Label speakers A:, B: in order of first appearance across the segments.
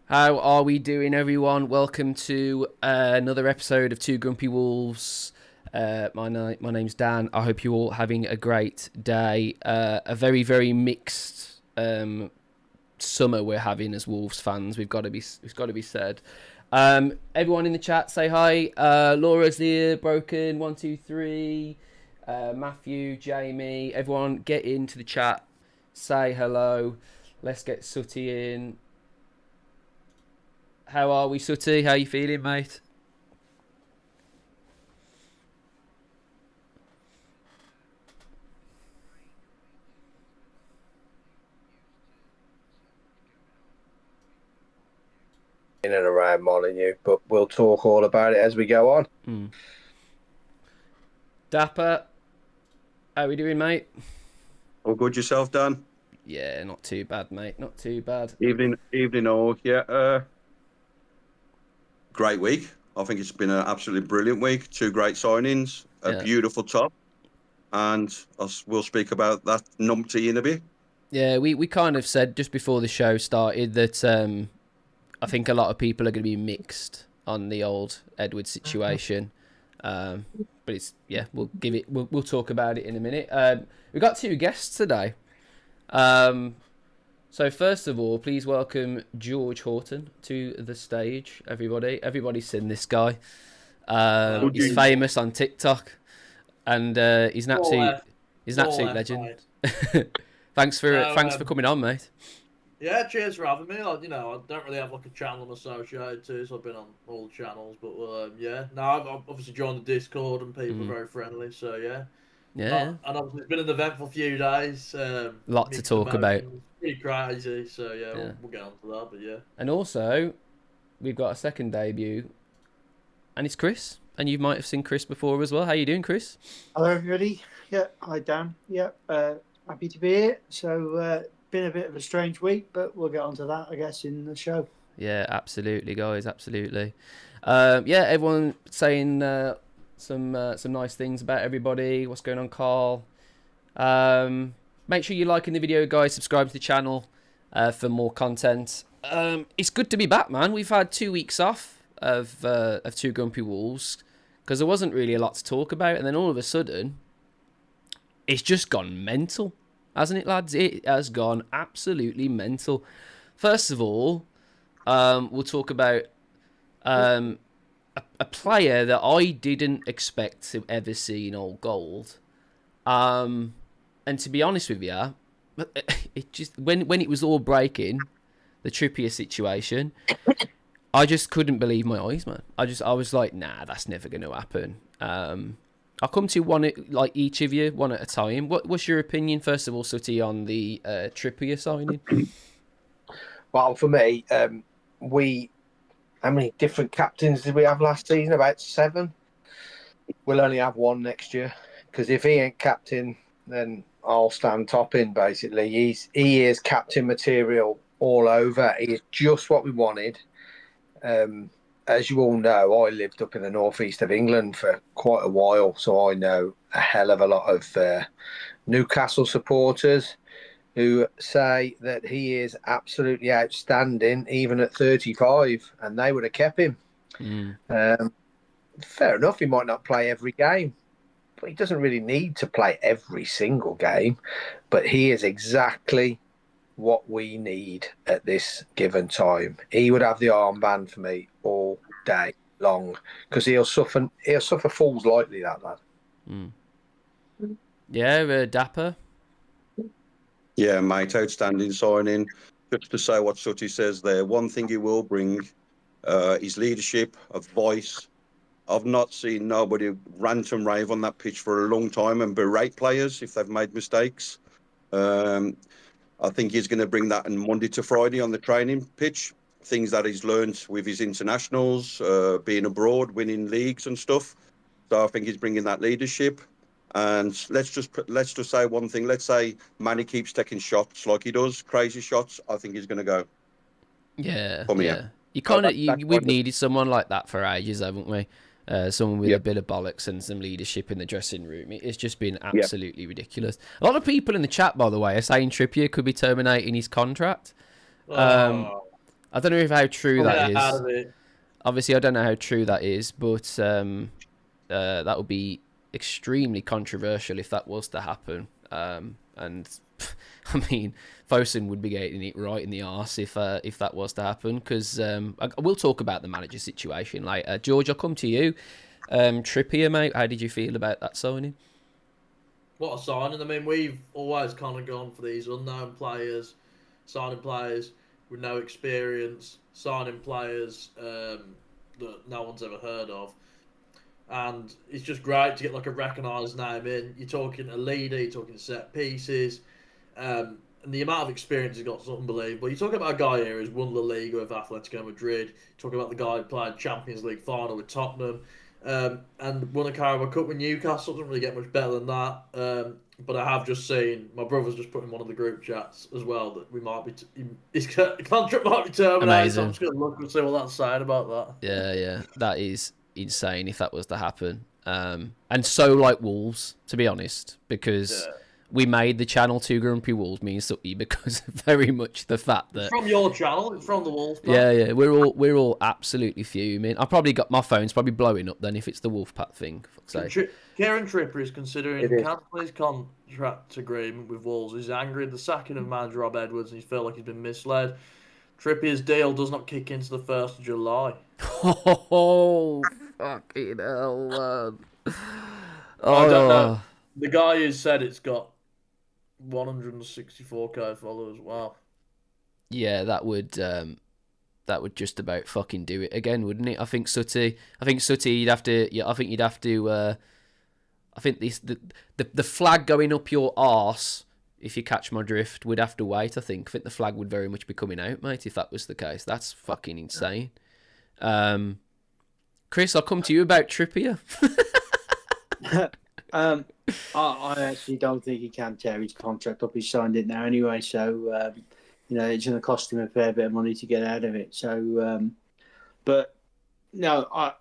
A: How are we doing, everyone? Welcome to another episode of Two Grumpy Wolves. My name's Dan. I hope you're all having a great day. A very, very mixed summer we're having as Wolves fans. It's got to be said. Everyone in the chat, say hi. Laura's here. Broken 123. Matthew, Jamie, everyone, get into the chat. Say hello. Let's get Sutty in. How are we, Sutty? How you feeling, mate?
B: In and around Molineux, but we'll talk all about it as we go on.
A: Dappa, how we doing, mate?
C: All good yourself, Dan?
A: Yeah, not too bad, mate. Not too bad.
C: Evening all. Yeah. Great week. I think it's been an absolutely brilliant week. Two great signings, a beautiful top, and we'll speak about that numpty in a bit.
A: Yeah, we kind of said just before the show started that I think a lot of people are going to be mixed on the old Edwards situation. But we'll talk about it in a minute. We've got two guests today. So first of all, please welcome George Horton to the stage, everybody. Everybody's seen this guy. He's famous on TikTok, and he's an absolute legend. Thanks for coming on, mate.
D: Yeah, cheers for having me. I don't really have like a channel I'm associated to, so I've been on all the channels. But I've obviously joined the Discord and people are very friendly. So yeah. And obviously it's been an eventful few days.
A: Lot to talk about.
D: Pretty crazy. So yeah. We'll get on to that. But yeah.
A: And also, we've got a second debut, and it's Chris. And you might have seen Chris before as well. How you doing, Chris?
E: Hello, everybody. Yeah, hi Dan. Yeah, happy to be here. So. Been a bit of a strange week, but we'll get onto that, I guess, in the show.
A: Yeah, absolutely, guys, absolutely. Everyone saying some nice things about everybody. What's going on, Carl? Make sure you're liking the video, guys. Subscribe to the channel for more content. It's good to be back, man. We've had 2 weeks off of Two Grumpy Wolves because there wasn't really a lot to talk about, and then all of a sudden, it's just gone mental. Hasn't it, lads? It has gone absolutely mental. First of all, we'll talk about a player that I didn't expect to ever see in Old Gold. And to be honest with you, it just when it was all breaking, the Trippier situation, I just couldn't believe my eyes, man. I was like, nah, that's never going to happen. I'll come to one, like each of you, one at a time. What's your opinion, first of all, Sutty, on the Trippier signing?
B: Well, for me, how many different captains did we have last season? About 7. We'll only have 1 next year, because if he ain't captain, then I'll stand topping. Basically, he is captain material all over. He is just what we wanted. As you all know, I lived up in the northeast of England for quite a while, so I know a hell of a lot of Newcastle supporters who say that he is absolutely outstanding, even at 35, and they would have kept him. Fair enough, he might not play every game, but he doesn't really need to play every single game. But he is exactly what we need at this given time. He would have the armband for me all day long, because he'll suffer fools lightly, that lad.
A: Yeah, Dapper.
C: Yeah, mate, outstanding signing. Just to say what Sutty says there, one thing he will bring is leadership, of voice. I've not seen nobody rant and rave on that pitch for a long time and berate players if they've made mistakes. I think he's going to bring that on Monday to Friday on the training pitch. Things that he's learned with his internationals, being abroad, winning leagues and stuff. So I think he's bringing that leadership. And let's just say one thing. Let's say Manny keeps taking shots like he does, crazy shots. I think he's going to go.
A: Yeah.
C: Yeah.
A: We've needed someone like that for ages, haven't we? Someone with a bit of bollocks and some leadership in the dressing room. It's just been absolutely ridiculous. A lot of people in the chat, by the way, are saying Trippier could be terminating his contract. I don't know how true that
D: Out
A: is.
D: of it.
A: Obviously, I don't know how true that is, but that would be extremely controversial if that was to happen. And I mean, Fosun would be getting it right in the arse if that was to happen. Because we'll talk about the manager situation later. George, I'll come to you. Trippier, mate, how did you feel about that signing?
D: What a signing! I mean, we've always kind of gone for these unknown players, signing players with no experience, signing players that no one's ever heard of. And it's just great to get like a recognised name in. You're talking a leader, you're talking set pieces, and the amount of experience he's got is unbelievable. You're talking about a guy here who's won La Liga with Atletico Madrid. You're talking about the guy who played Champions League final with Tottenham, and won a Carabao Cup with Newcastle. Doesn't really get much better than that. But I have just seen, my brother's just put in one of the group chats as well, that we might be his contract might be terminated.
A: Amazing.
D: So I'm just going to look and see what that's saying about that.
A: Yeah, that is insane if that was to happen. And so like Wolves, to be honest, because we made the channel 2 Grumpy Wolves mean Sutty because of very much the fact that
D: it's from your channel, it's from the Wolves.
A: Yeah, we're all absolutely fuming. I probably got my phone's probably blowing up then if it's the Wolfpack thing.
D: Kieran Trippier is considering cancelling his contract agreement with Wolves. He's angry at the sacking of manager Rob Edwards and he felt like he's been misled. Trippier's deal does not kick into the 1st of July.
A: Oh, fucking hell, man.
D: I don't know. The guy who said it's got 164k followers. Wow.
A: Yeah, that would just about fucking do it again, wouldn't it? I think Sutty, you'd have to. Yeah, I think you'd have to. I think the flag going up your arse, if you catch my drift, would have to wait. I think the flag would very much be coming out, mate. If that was the case, that's fucking insane. Chris, I'll come to you about Trippier.
E: I actually don't think he can tear his contract up. He's signed it now anyway, so it's going to cost him a fair bit of money to get out of it. So, but no, I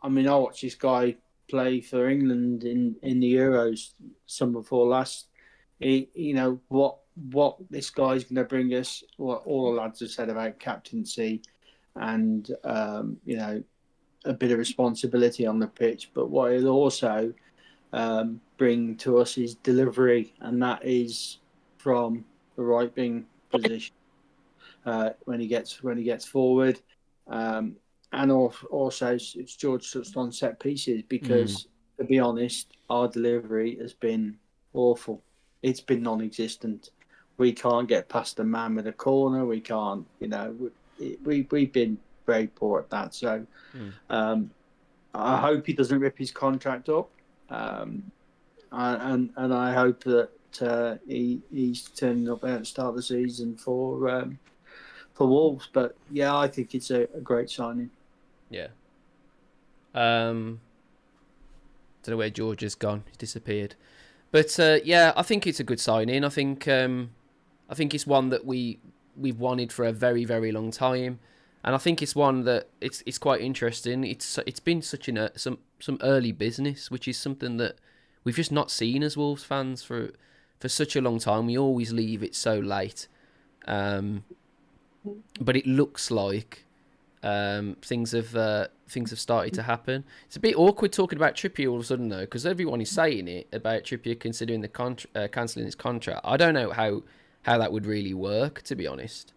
E: watched this guy play for England in the Euros summer before last. What this guy's going to bring us. What all the lads have said about captaincy, and a bit of responsibility on the pitch, but what he'll also bring to us is delivery, and that is from the right wing position when he gets forward, and also it's George touched on set pieces because to be honest, our delivery has been awful. It's been non-existent. We can't get past a man with a corner. We can't, we've been very poor at that. So I hope he doesn't rip his contract up. And I hope that he's turning up at the start of the season for Wolves. But yeah, I think it's a great signing.
A: Yeah. Don't know where George has gone. He's disappeared. But yeah, I think it's a good signing. I think it's one that we've wanted for a very, very long time. And I think it's one that it's quite interesting. It's been such some early business, which is something that we've just not seen as Wolves fans for such a long time. We always leave it so late, but it looks like things have started to happen. It's a bit awkward talking about Trippier all of a sudden though, because everyone is saying it about Trippier considering the cancelling his contract. I don't know how that would really work, to be honest.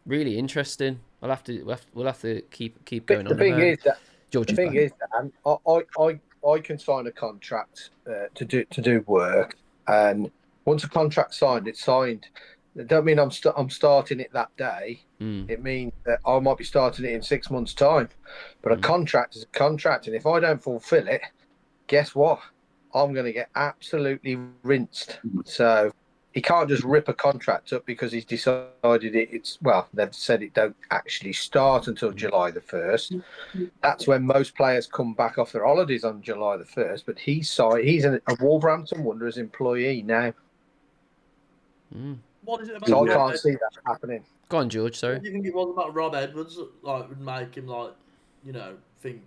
A: Really interesting. We'll have to keep going on.
B: The thing is that I can sign a contract to do work, and once a contract's signed, it's signed. It don't mean I'm starting it that day. It means that I might be starting it in 6 months' time. But a contract is a contract, and if I don't fulfil it, guess what? I'm going to get absolutely rinsed. So he can't just rip a contract up because he's decided they've said it don't actually start until July the 1st. That's when most players come back off their holidays on July the 1st. But he's a Wolverhampton Wanderers employee now.
D: What is it about?
B: So I can't see that happening.
A: Go on, George. Sorry.
D: Do you think it was about Rob Edwards that would make him think,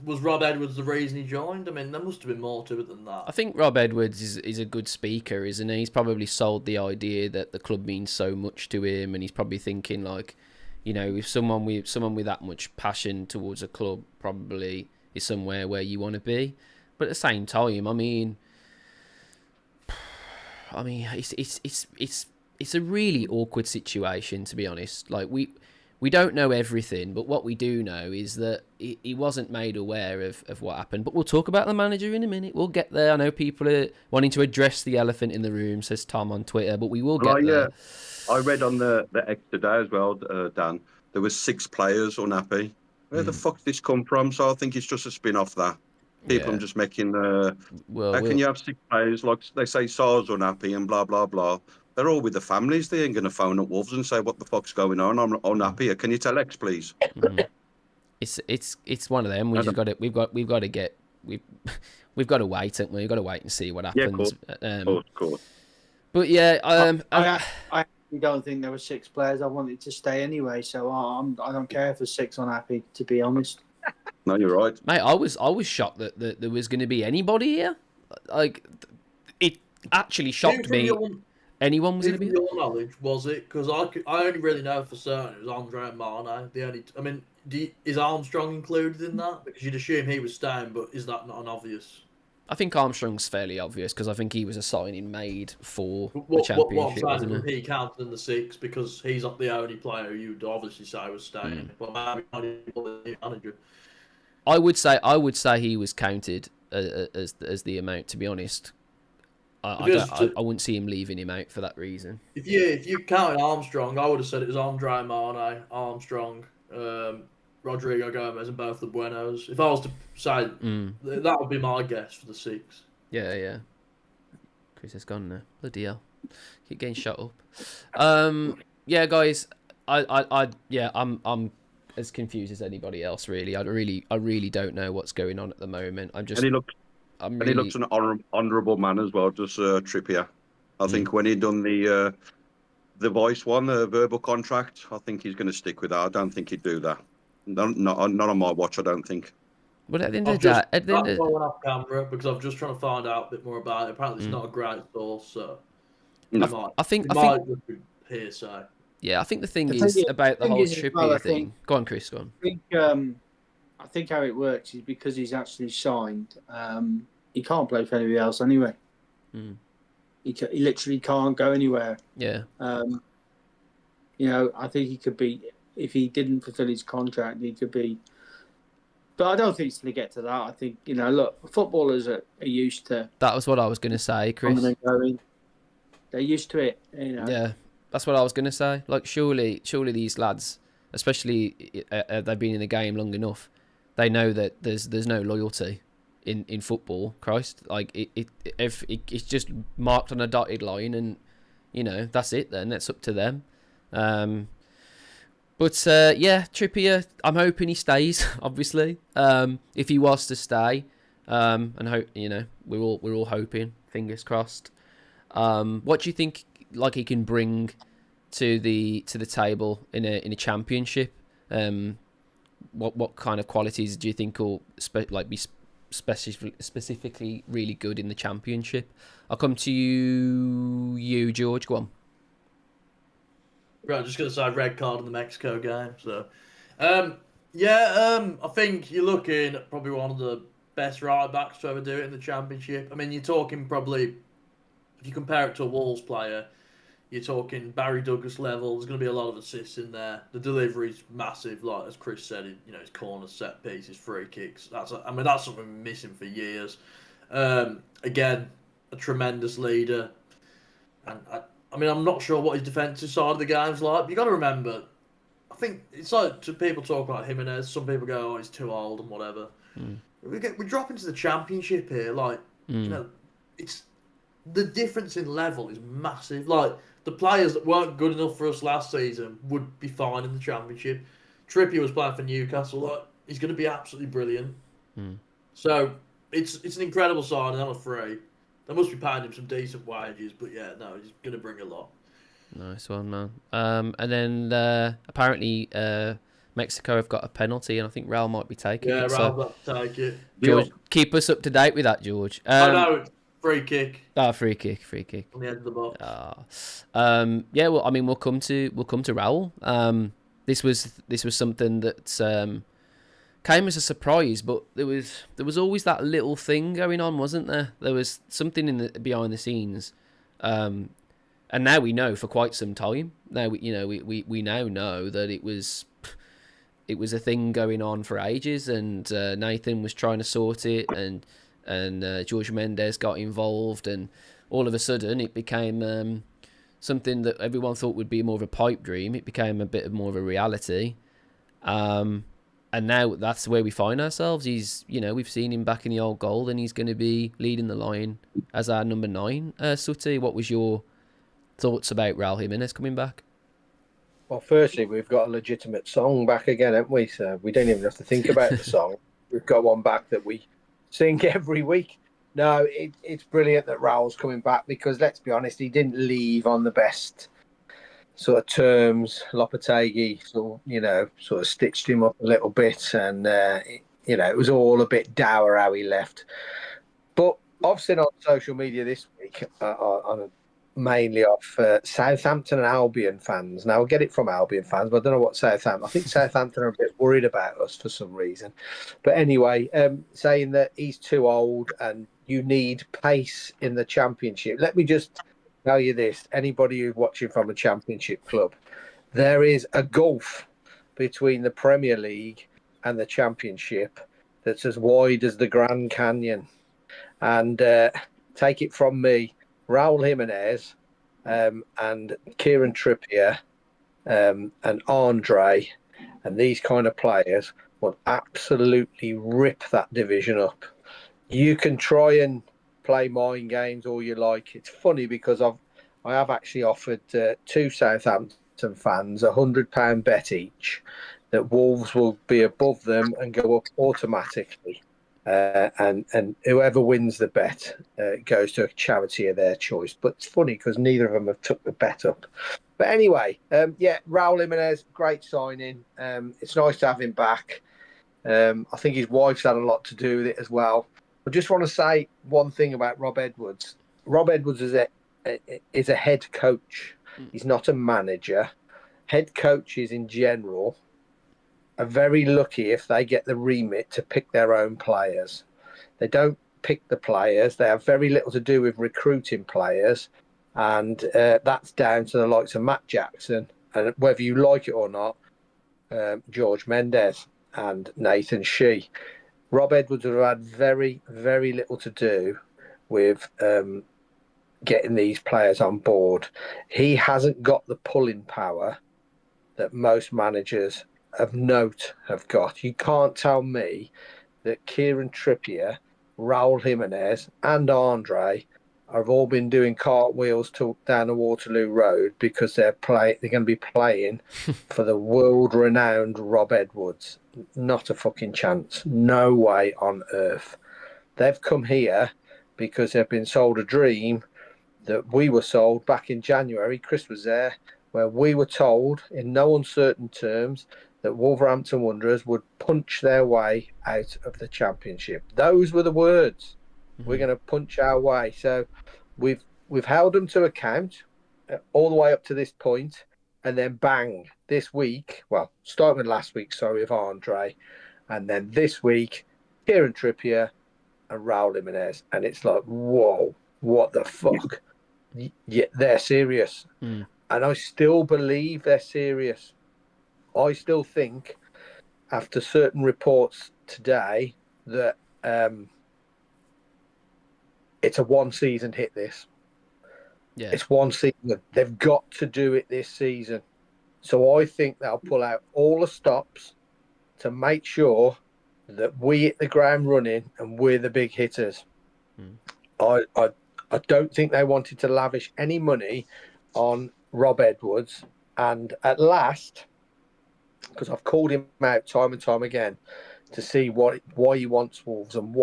D: was Rob Edwards the reason he joined? I mean, there must have been more to it than that.
A: I think Rob Edwards is a good speaker, isn't he? He's probably sold the idea that the club means so much to him, and he's probably thinking like, you know, if someone with that much passion towards a club probably is somewhere where you want to be. But at the same time, I mean, it's a really awkward situation, to be honest. Like we don't know everything, but what we do know is that he wasn't made aware of what happened. But we'll talk about the manager in a minute. We'll get there. I know people are wanting to address the elephant in the room, says Tom on Twitter, but we will get there.
C: I read on the X today as well, Dan, there was 6 players unhappy. Where the fuck did this come from? So I think it's just a spin-off that. People are just making... how can you have 6 players? Like they say Sar's unhappy and blah, blah, blah. They're all with the families. They ain't going to phone up Wolves and say, what the fuck's going on? I'm unhappy. Can you tell X, please?
A: It's one of them. We've got to wait, haven't we? We've got to wait and see what happens.
C: Yeah, of course.
A: But yeah,
E: I don't think there were 6 players. I wanted to stay anyway, so I don't care if there's 6 unhappy, to be honest.
C: No, you're right,
A: mate. I was shocked that there was going to be anybody here. Like, it actually shocked me. Anyone was going to be?
D: Your knowledge, was it? Because I only really know for certain it was Andre and Mane. Is Armstrong included in that? Because you'd assume he was staying, but is that not an obvious?
A: I think Armstrong's fairly obvious because I think he was a signing made for the championship.
D: What I'm saying is he counted in the 6 because he's not the only player you'd obviously say was staying. But maybe the manager.
A: I would say he was counted as the amount. To be honest, I wouldn't see him leaving him out for that reason.
D: If you counted Armstrong, I would have said it was Andre Mane, Armstrong, Rodrigo Gomez, and both the Buenos. If I was to say, that would be my guess for the 6.
A: Yeah. Chris has gone now. Bloody hell. Keep getting shut up. Yeah, guys. I'm as confused as anybody else. Really, I really don't know what's going on at the moment. He
C: looks an honourable man as well. Just Trippier. I think when he done the voice one, the verbal contract, I think he's going to stick with that. I don't think he'd do that. Not on my watch, I don't think.
A: But at the end of the day,
D: I'm going off camera because I'm just trying to find out a bit more about it. Apparently, it's not a great source, so
A: I think
D: just be hearsay.
A: Yeah, I think the thing is about the whole Trippier thing. Go on, Chris. Go
E: on. I think how it works is because he's actually signed. He can't play for anybody else anyway. He literally can't go anywhere.
A: Yeah.
E: I think he could be, if he didn't fulfill his contract, he could be. But I don't think it's going to get to that. I think, look, footballers are used to.
A: That was what I was going to say, Chris.
E: They're used to it.
A: Yeah, that's what I was going to say. Like, surely these lads, especially they've been in the game long enough, they know that there's no loyalty in football. Christ, like it's just marked on a dotted line, and that's it. Then that's up to them. But Trippier, I'm hoping he stays. Obviously, if he was to stay, and hope we're all hoping. Fingers crossed. What do you think? Like he can bring to the table in a championship? What kind of qualities do you think will be specifically really good in the championship? I'll come to you, George. Go on.
D: Right, I'm just gonna say red card in the Mexico game. So, I think you're looking at probably one of the best right backs to ever do it in the championship. I mean, you're talking probably, if you compare it to a Wolves player, you're talking Barry Douglas level. There's going to be a lot of assists in there. The delivery's massive, like as Chris said. His corners, set pieces, free kicks. That's something we're missing for years. Again, a tremendous leader, and I'm not sure what his defensive side of the game's like. But you got to remember, I think it's like people talk about Jimenez. Some people go, "Oh, he's too old" and whatever. We drop into the championship here, it's the difference in level is massive. Like, the players that weren't good enough for us last season would be fine in the championship. Trippier was playing for Newcastle. Like, he's going to be absolutely brilliant. So it's an incredible signing. I'm afraid they must be paying him some decent wages, but he's going to bring a lot.
A: Nice one, man. And then apparently Mexico have got a penalty, and I think Raúl might be taking
D: Yeah,
A: it.
D: Raúl got to take it.
A: George, keep us up to date with that, George.
D: No, free kick.
A: Free kick.
D: On the end of the box.
A: Yeah, well, I mean, we'll come to Raúl. This was something that came as a surprise, but there was always that little thing going on, wasn't there? There was something behind the scenes, and now we know for quite some time. Now we now know that it was a thing going on for ages, and Nathan was trying to sort it, and Jorge Mendes got involved, and all of a sudden it became something that everyone thought would be more of a pipe dream. It became a bit more of a reality. And now that's where we find ourselves. We've seen him back in the old gold, and he's going to be leading the line as our number 9. Sutty, what was your thoughts about Raúl Jiménez coming back?
B: Well, firstly, we've got a legitimate song back again, haven't we? So we don't even have to think about the song. We've got one back that we sing every week. No, it's brilliant that Raúl's coming back, because let's be honest, he didn't leave on the best sort of terms. Lopetegui sort of stitched him up a little bit, and it was all a bit dour how he left. But I've seen on social media this week, mainly off Southampton and Albion fans. Now, I get it from Albion fans, but I don't know what Southampton. I think Southampton are a bit worried about us for some reason. But anyway, saying that he's too old and you need pace in the Championship. Let me just tell you this, anybody who's watching from a Championship club, there is a gulf between the Premier League and the Championship that's as wide as the Grand Canyon. And take it from me, Raúl Jiménez and Kieran Trippier and Andre and these kind of players will absolutely rip that division up. You can try and play mind games all you like. It's funny because I have actually offered 2 Southampton fans £100 bet each that Wolves will be above them and go up automatically. And whoever wins the bet goes to a charity of their choice. But it's funny because neither of them have took the bet up. But anyway, Raúl Jiménez, great signing. It's nice to have him back. I think his wife's had a lot to do with it as well. I just want to say one thing about Rob Edwards. Rob Edwards is a head coach. He's not a manager. Head coaches in general are very lucky if they get the remit to pick their own players. They don't pick the players. They have very little to do with recruiting players. And that's down to the likes of Matt Jackson. And whether you like it or not, Jorge Mendes and Nathan Shee. Rob Edwards would have had very, very little to do with getting these players on board. He hasn't got the pulling power that most managers of note have got. You can't tell me that Kieran Trippier, Raúl Jiménez and Andre have all been doing cartwheels down the Waterloo Road because they're going to be playing for the world-renowned Rob Edwards. Not a fucking chance. No way on earth. They've come here because they've been sold a dream that we were sold back in January. Chris was there, where we were told in no uncertain terms that Wolverhampton Wanderers would punch their way out of the Championship. Those were the words. We're going to punch our way. So we've held them to account all the way up to this point, and then bang, this week, well, starting with last week, with Andre, and then this week, Kieran Trippier and Raúl Jiménez. And it's like, whoa, what the fuck? Yeah, they're serious. And I still believe they're serious. I still think, after certain reports today, that it's a one-season hit, this.
A: Yeah.
B: It's one season. They've got to do it this season. So I think they'll pull out all the stops to make sure that we hit the ground running and we're the big hitters. I don't think they wanted to lavish any money on Rob Edwards. And at last, because I've called him out time and time again to see why he wants Wolves and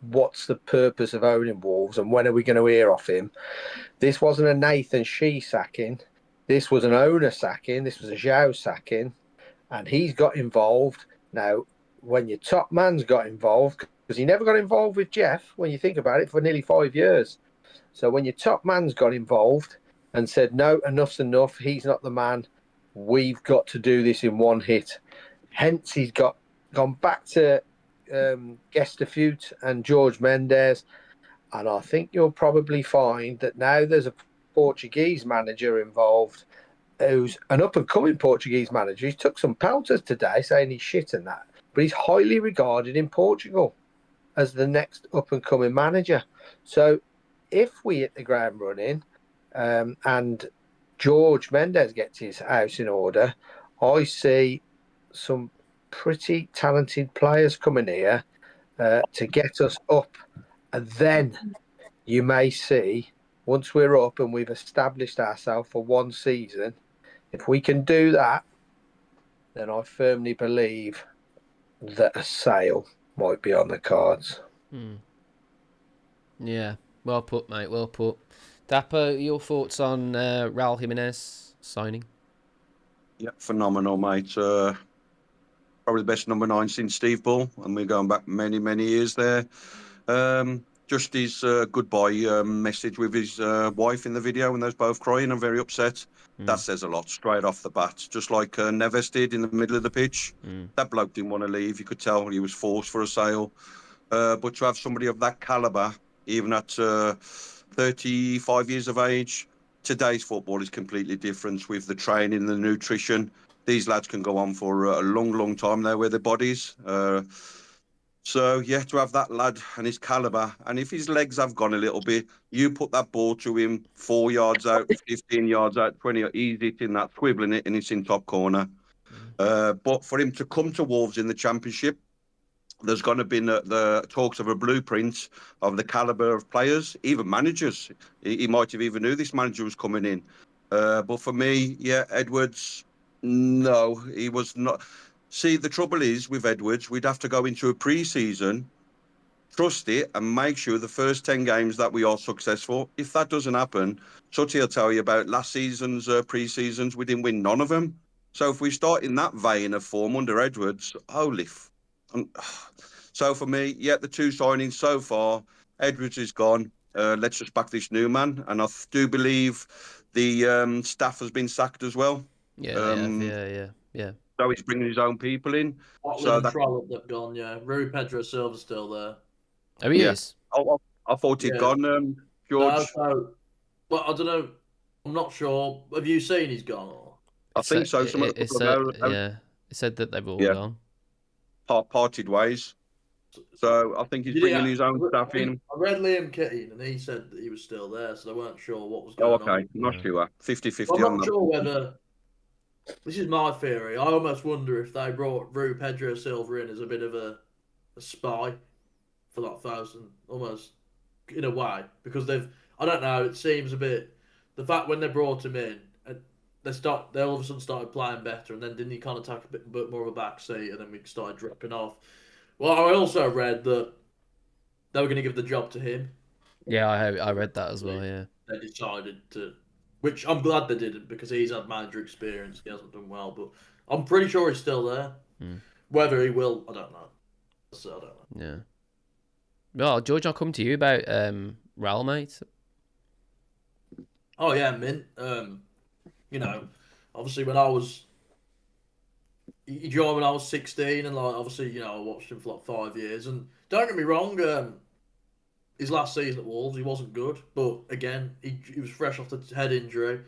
B: what's the purpose of owning Wolves and when are we going to hear off him. This wasn't a Nathan Shee sacking. This was an owner sacking. This was a João sacking. and he's got involved. Now, when your top man's got involved, because he never got involved with Jeff, when you think about it, for nearly 5 years. So when your top man's got involved and said, no, enough's enough, he's not the man, we've got to do this in one hit. Hence, he's gone back to Gestifute and Jorge Mendes. And I think you'll probably find that now there's a Portuguese manager involved who's an up-and-coming Portuguese manager. He took some pelters today saying he's shit and that, but he's highly regarded in Portugal as the next up-and-coming manager. So if we hit the ground running and Jorge Mendes gets his house in order, I see some pretty talented players coming here to get us up. And then you may see, once we're up and we've established ourselves for one season, if we can do that, then I firmly believe that a sale might be on the cards.
A: Yeah, well put, mate, well put. Dappa, your thoughts on Raúl Jiménez signing?
C: Yeah, phenomenal, mate. Probably the best number 9 since Steve Bull, and we're going back many, many years there. Just his goodbye message with his wife in the video when they was both crying and very upset. That says a lot straight off the bat. Just like Neves did in the middle of the pitch. That bloke didn't want to leave. You could tell he was forced for a sale. But to have somebody of that calibre, even at 35 years of age, today's football is completely different with the training, the nutrition. These lads can go on for a long, long time now with their bodies. So, yeah, to have that lad and his calibre, and if his legs have gone a little bit, you put that ball to him 4 yards out, 15 yards out, 20, he's hitting that, swiveling it, and it's in top corner. But for him to come to Wolves in the Championship, there's going to be the talks of a blueprint of the calibre of players, even managers. He might have even knew this manager was coming in. But for me, yeah, Edwards, no, he was not. See, the trouble is with Edwards, we'd have to go into a pre-season, trust it, and make sure the first 10 games that we are successful. If that doesn't happen, Sutty will tell you about last season's pre-seasons. We didn't win none of them. So if we start in that vein of form under Edwards, holy... So for me, yeah, the 2 signings so far, Edwards is gone. Let's just back this new man. And I do believe the staff has been sacked as well.
A: Yeah, yeah.
C: So he's bringing his own people in.
D: So they've gone, yeah. Rui Pedro Silva's still there.
A: Oh, he is?
C: I thought he'd gone, George.
D: No, but I don't know. I'm not sure. Have you seen he's gone? Or?
C: I think so.
A: It said that they've all gone.
C: Parted ways. So I think he's bringing his own staff in.
D: I read Liam Keane and he said that he was still there, so they weren't sure what was going on.
C: Okay, not sure. 50-50
D: I'm not sure whether... This is my theory. I almost wonder if they brought Rui Pedro Silva in as a bit of a spy for that Fosun, almost in a way, because they've... I don't know, it seems a bit... The fact when they brought him in, they all of a sudden started playing better, and then didn't he kind of take a bit more of a back seat, and then we started dropping off. Well, I also read that they were going to give the job to him.
A: Yeah, I read that as well, yeah.
D: They decided to... Which I'm glad they didn't, because he's had manager experience. He hasn't done well, but I'm pretty sure he's still there. Whether he will, I don't know. So I don't know.
A: Yeah. Well, George, I'll come to you about Raúl, mate.
D: Oh, yeah, Mint. You know, obviously when I was... He joined when I was 16, and like obviously, you know, I watched him for like 5 years. And don't get me wrong, his last season at Wolves, he wasn't good. But again, he was fresh off the head injury.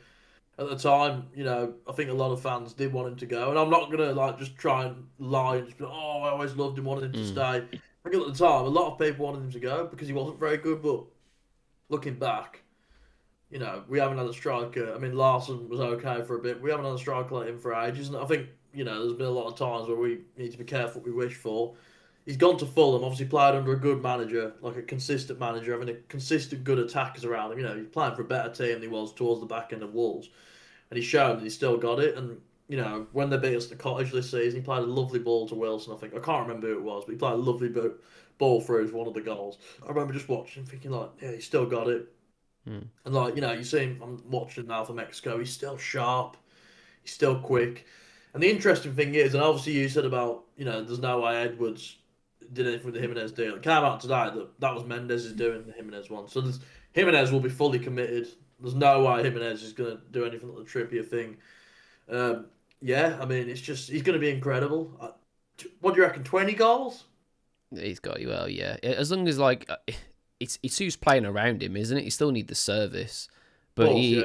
D: At the time, you know, I think a lot of fans did want him to go. And I'm not going to like just try and lie and just be like, oh, I always loved him, wanted him to stay. I think at the time, a lot of people wanted him to go because he wasn't very good. But looking back, you know, we haven't had a striker. I mean, Larson was okay for a bit. We haven't had a striker like him for ages. And I think, you know, there's been a lot of times where we need to be careful what we wish for. He's gone to Fulham, obviously played under a good manager, like a consistent manager, having a consistent good attackers around him. You know, he's playing for a better team than he was towards the back end of Wolves. And he's shown that he's still got it. And, you know, when they beat us at the Cottage this season, he played a lovely ball to Wilson, I think. I can't remember who it was, but he played a lovely ball through one of the goals. I remember just watching, thinking, like, yeah, he's still got it. And, like, you know, you see him, I'm watching now for Mexico, he's still sharp. He's still quick. And the interesting thing is, and obviously you said about, there's no way Edwards did anything with the Jimenez deal. It came out today that was Mendes is doing the Jimenez one. So Jimenez will be fully committed. There's no way Jimenez is going to do anything like the Trippier thing. I mean, it's just, he's going to be incredible. What do you reckon, 20 goals?
A: He's got you, well, yeah. As long as, like, it's who's playing around him, isn't it? You still need the service. But he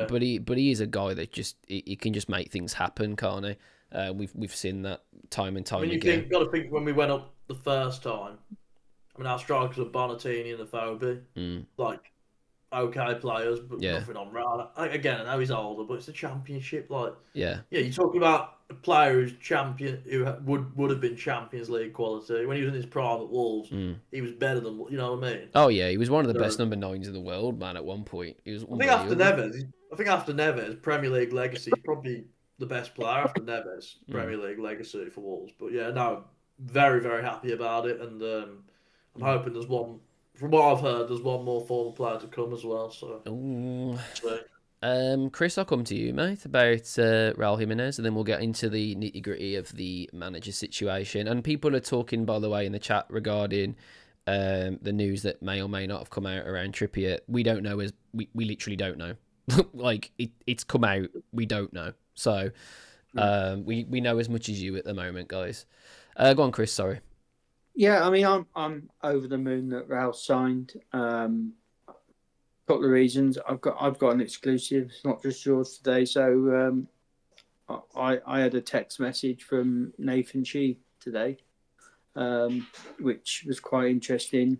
A: is a guy that he can just make things happen, can't he? We've seen that time and time again.
D: You've got to think when we went up the first time. I mean, our strikers were Bonatini and Afobe, like okay players, but nothing on Raúl. Again, I know he's older, but it's the Championship. Like, you're talking about a player who's who would have been Champions League quality when he was in his prime at Wolves. He was better than, you know what I mean?
A: Oh yeah, he was one of the best number 9s in the world, man. At one point, he was.
D: I think after Neves, Premier League legacy, he's probably the best player after Neves, Premier League legacy for Wolves. But yeah, no, very, very happy about it, and I'm hoping there's one. From what I've heard, there's one more former player to come as well. So,
A: Chris, I'll come to you, mate, about Raúl Jiménez, and then we'll get into the nitty gritty of the manager situation. And people are talking, by the way, in the chat regarding the news that may or may not have come out around Trippier. We don't know, as we literally don't know. Like it's come out, we don't know. So we know as much as you at the moment, guys. Go on, Chris. Sorry.
E: Yeah, I mean, I'm over the moon that Raúl signed. Couple of reasons. I've got an exclusive. It's not just yours today. So I had a text message from Nathan Shee today, which was quite interesting.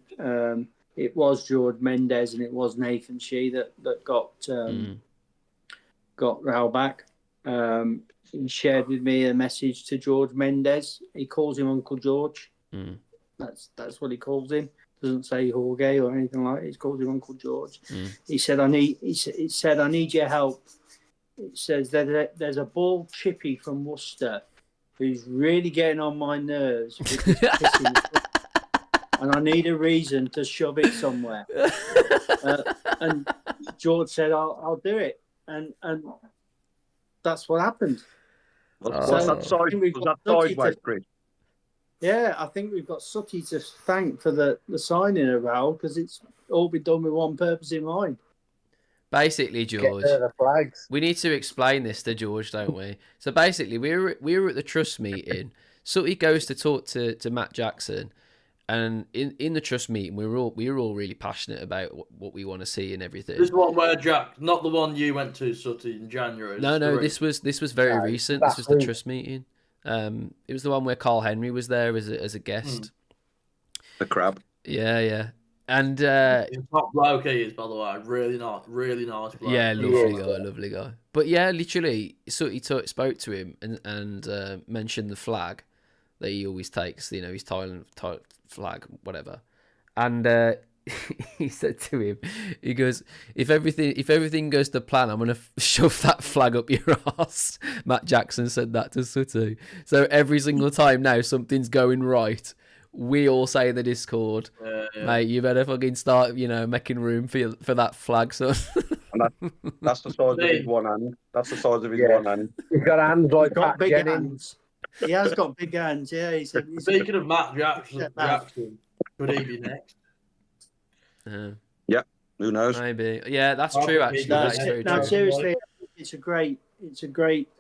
E: It was Jorge Mendes and it was Nathan Shee that got Raúl back. He shared with me a message to Jorge Mendes. He calls him Uncle George. That's what he calls him. Doesn't say Jorge or anything like it. He calls him Uncle George. He said, I need your help. It says that there's a bald chippy from Worcester who's really getting on my nerves with this pissing, and I need a reason to shove it somewhere. And George said, I'll do it. And that's what happened.
C: Was that sideways, Chris?
E: Yeah, I think we've got Sutty to thank for the signing of Raúl, because it's all been done with one purpose in mind.
A: Basically, George, we need to explain this to George, don't we? So basically, we were at the trust meeting. Sutty goes to talk to Matt Jackson, and in the trust meeting, we were all really passionate about what we want to see and everything.
D: This one where Jack, not the one you went to, Sutty, in January.
A: No, this was very recent. This was the trust meeting. It was the one where Carl Henry was there as a guest.
C: The crab.
A: Yeah. And
D: top bloke he is, by the way. Really nice bloke.
A: Yeah, lovely guy. But yeah, literally, Sutty spoke to him and mentioned the flag that he always takes. You know, his Thailand flag, whatever. And he said to him, he goes, if everything goes to plan, I'm gonna shove that flag up your ass. Matt Jackson said that to Sutty. So every single time now something's going right, we all say in the Discord, mate, you better fucking start, making room for that flag, son.
C: And that's the size of his one hand. That's the size of his one hand.
B: He's got hands like
E: got
B: Pat
E: big
B: Jennings.
E: hands. He has got big hands. Yeah, he said.
D: Speaking of Matt Jackson, could he be next?
C: Yeah, who knows?
A: Maybe. Yeah, that's true. Actually,
E: seriously, it's a great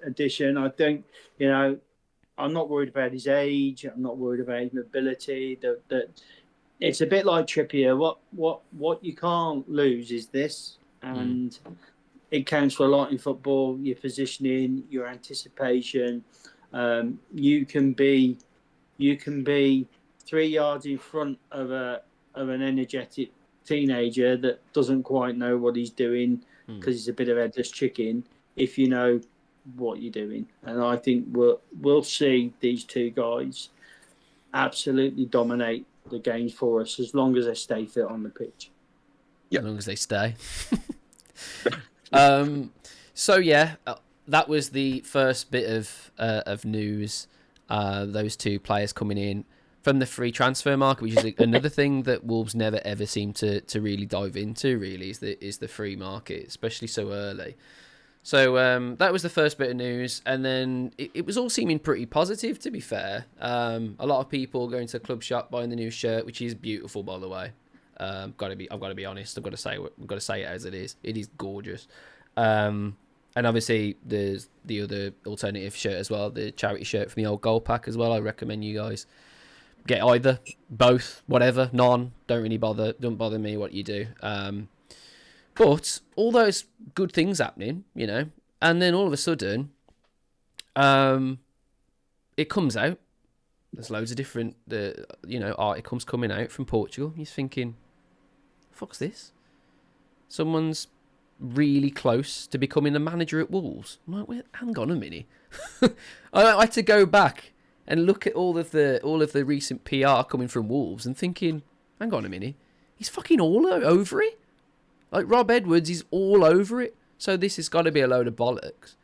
E: addition. I think I'm not worried about his age. I'm not worried about his mobility. That it's a bit like Trippier. What you can't lose is this, and it counts for a lot in football. Your positioning, your anticipation. You can be 3 yards in front of an energetic teenager that doesn't quite know what he's doing because he's a bit of a headless chicken, if you know what you're doing. And I think we'll see these two guys absolutely dominate the games for us as long as they stay fit on the pitch.
A: As long as they stay. So yeah, that was the first bit of news. Those two players coming in from the free transfer market, which is another thing that Wolves never ever seem to really dive into. Really, is the free market, especially so early. So that was the first bit of news, and then it was all seeming pretty positive, to be fair. A lot of people going to the club shop buying the new shirt, which is beautiful, by the way. I've got to be honest. I've got to say it as it is. It is gorgeous. And obviously there's the other alternative shirt as well, the charity shirt from the old goal pack as well. I recommend you guys get either, both, whatever, none. Don't bother me what you do. But all those good things happening, you know, and then all of a sudden, it comes out. There's loads of different, articles coming out from Portugal. You're thinking, fuck's this? Someone's really close to becoming the manager at Wolves. I'm like, wait, hang on a minute. I had to go back and look at all of the recent PR coming from Wolves and thinking, hang on a minute, he's fucking all over it. Like, Rob Edwards is all over it. So this has got to be a load of bollocks.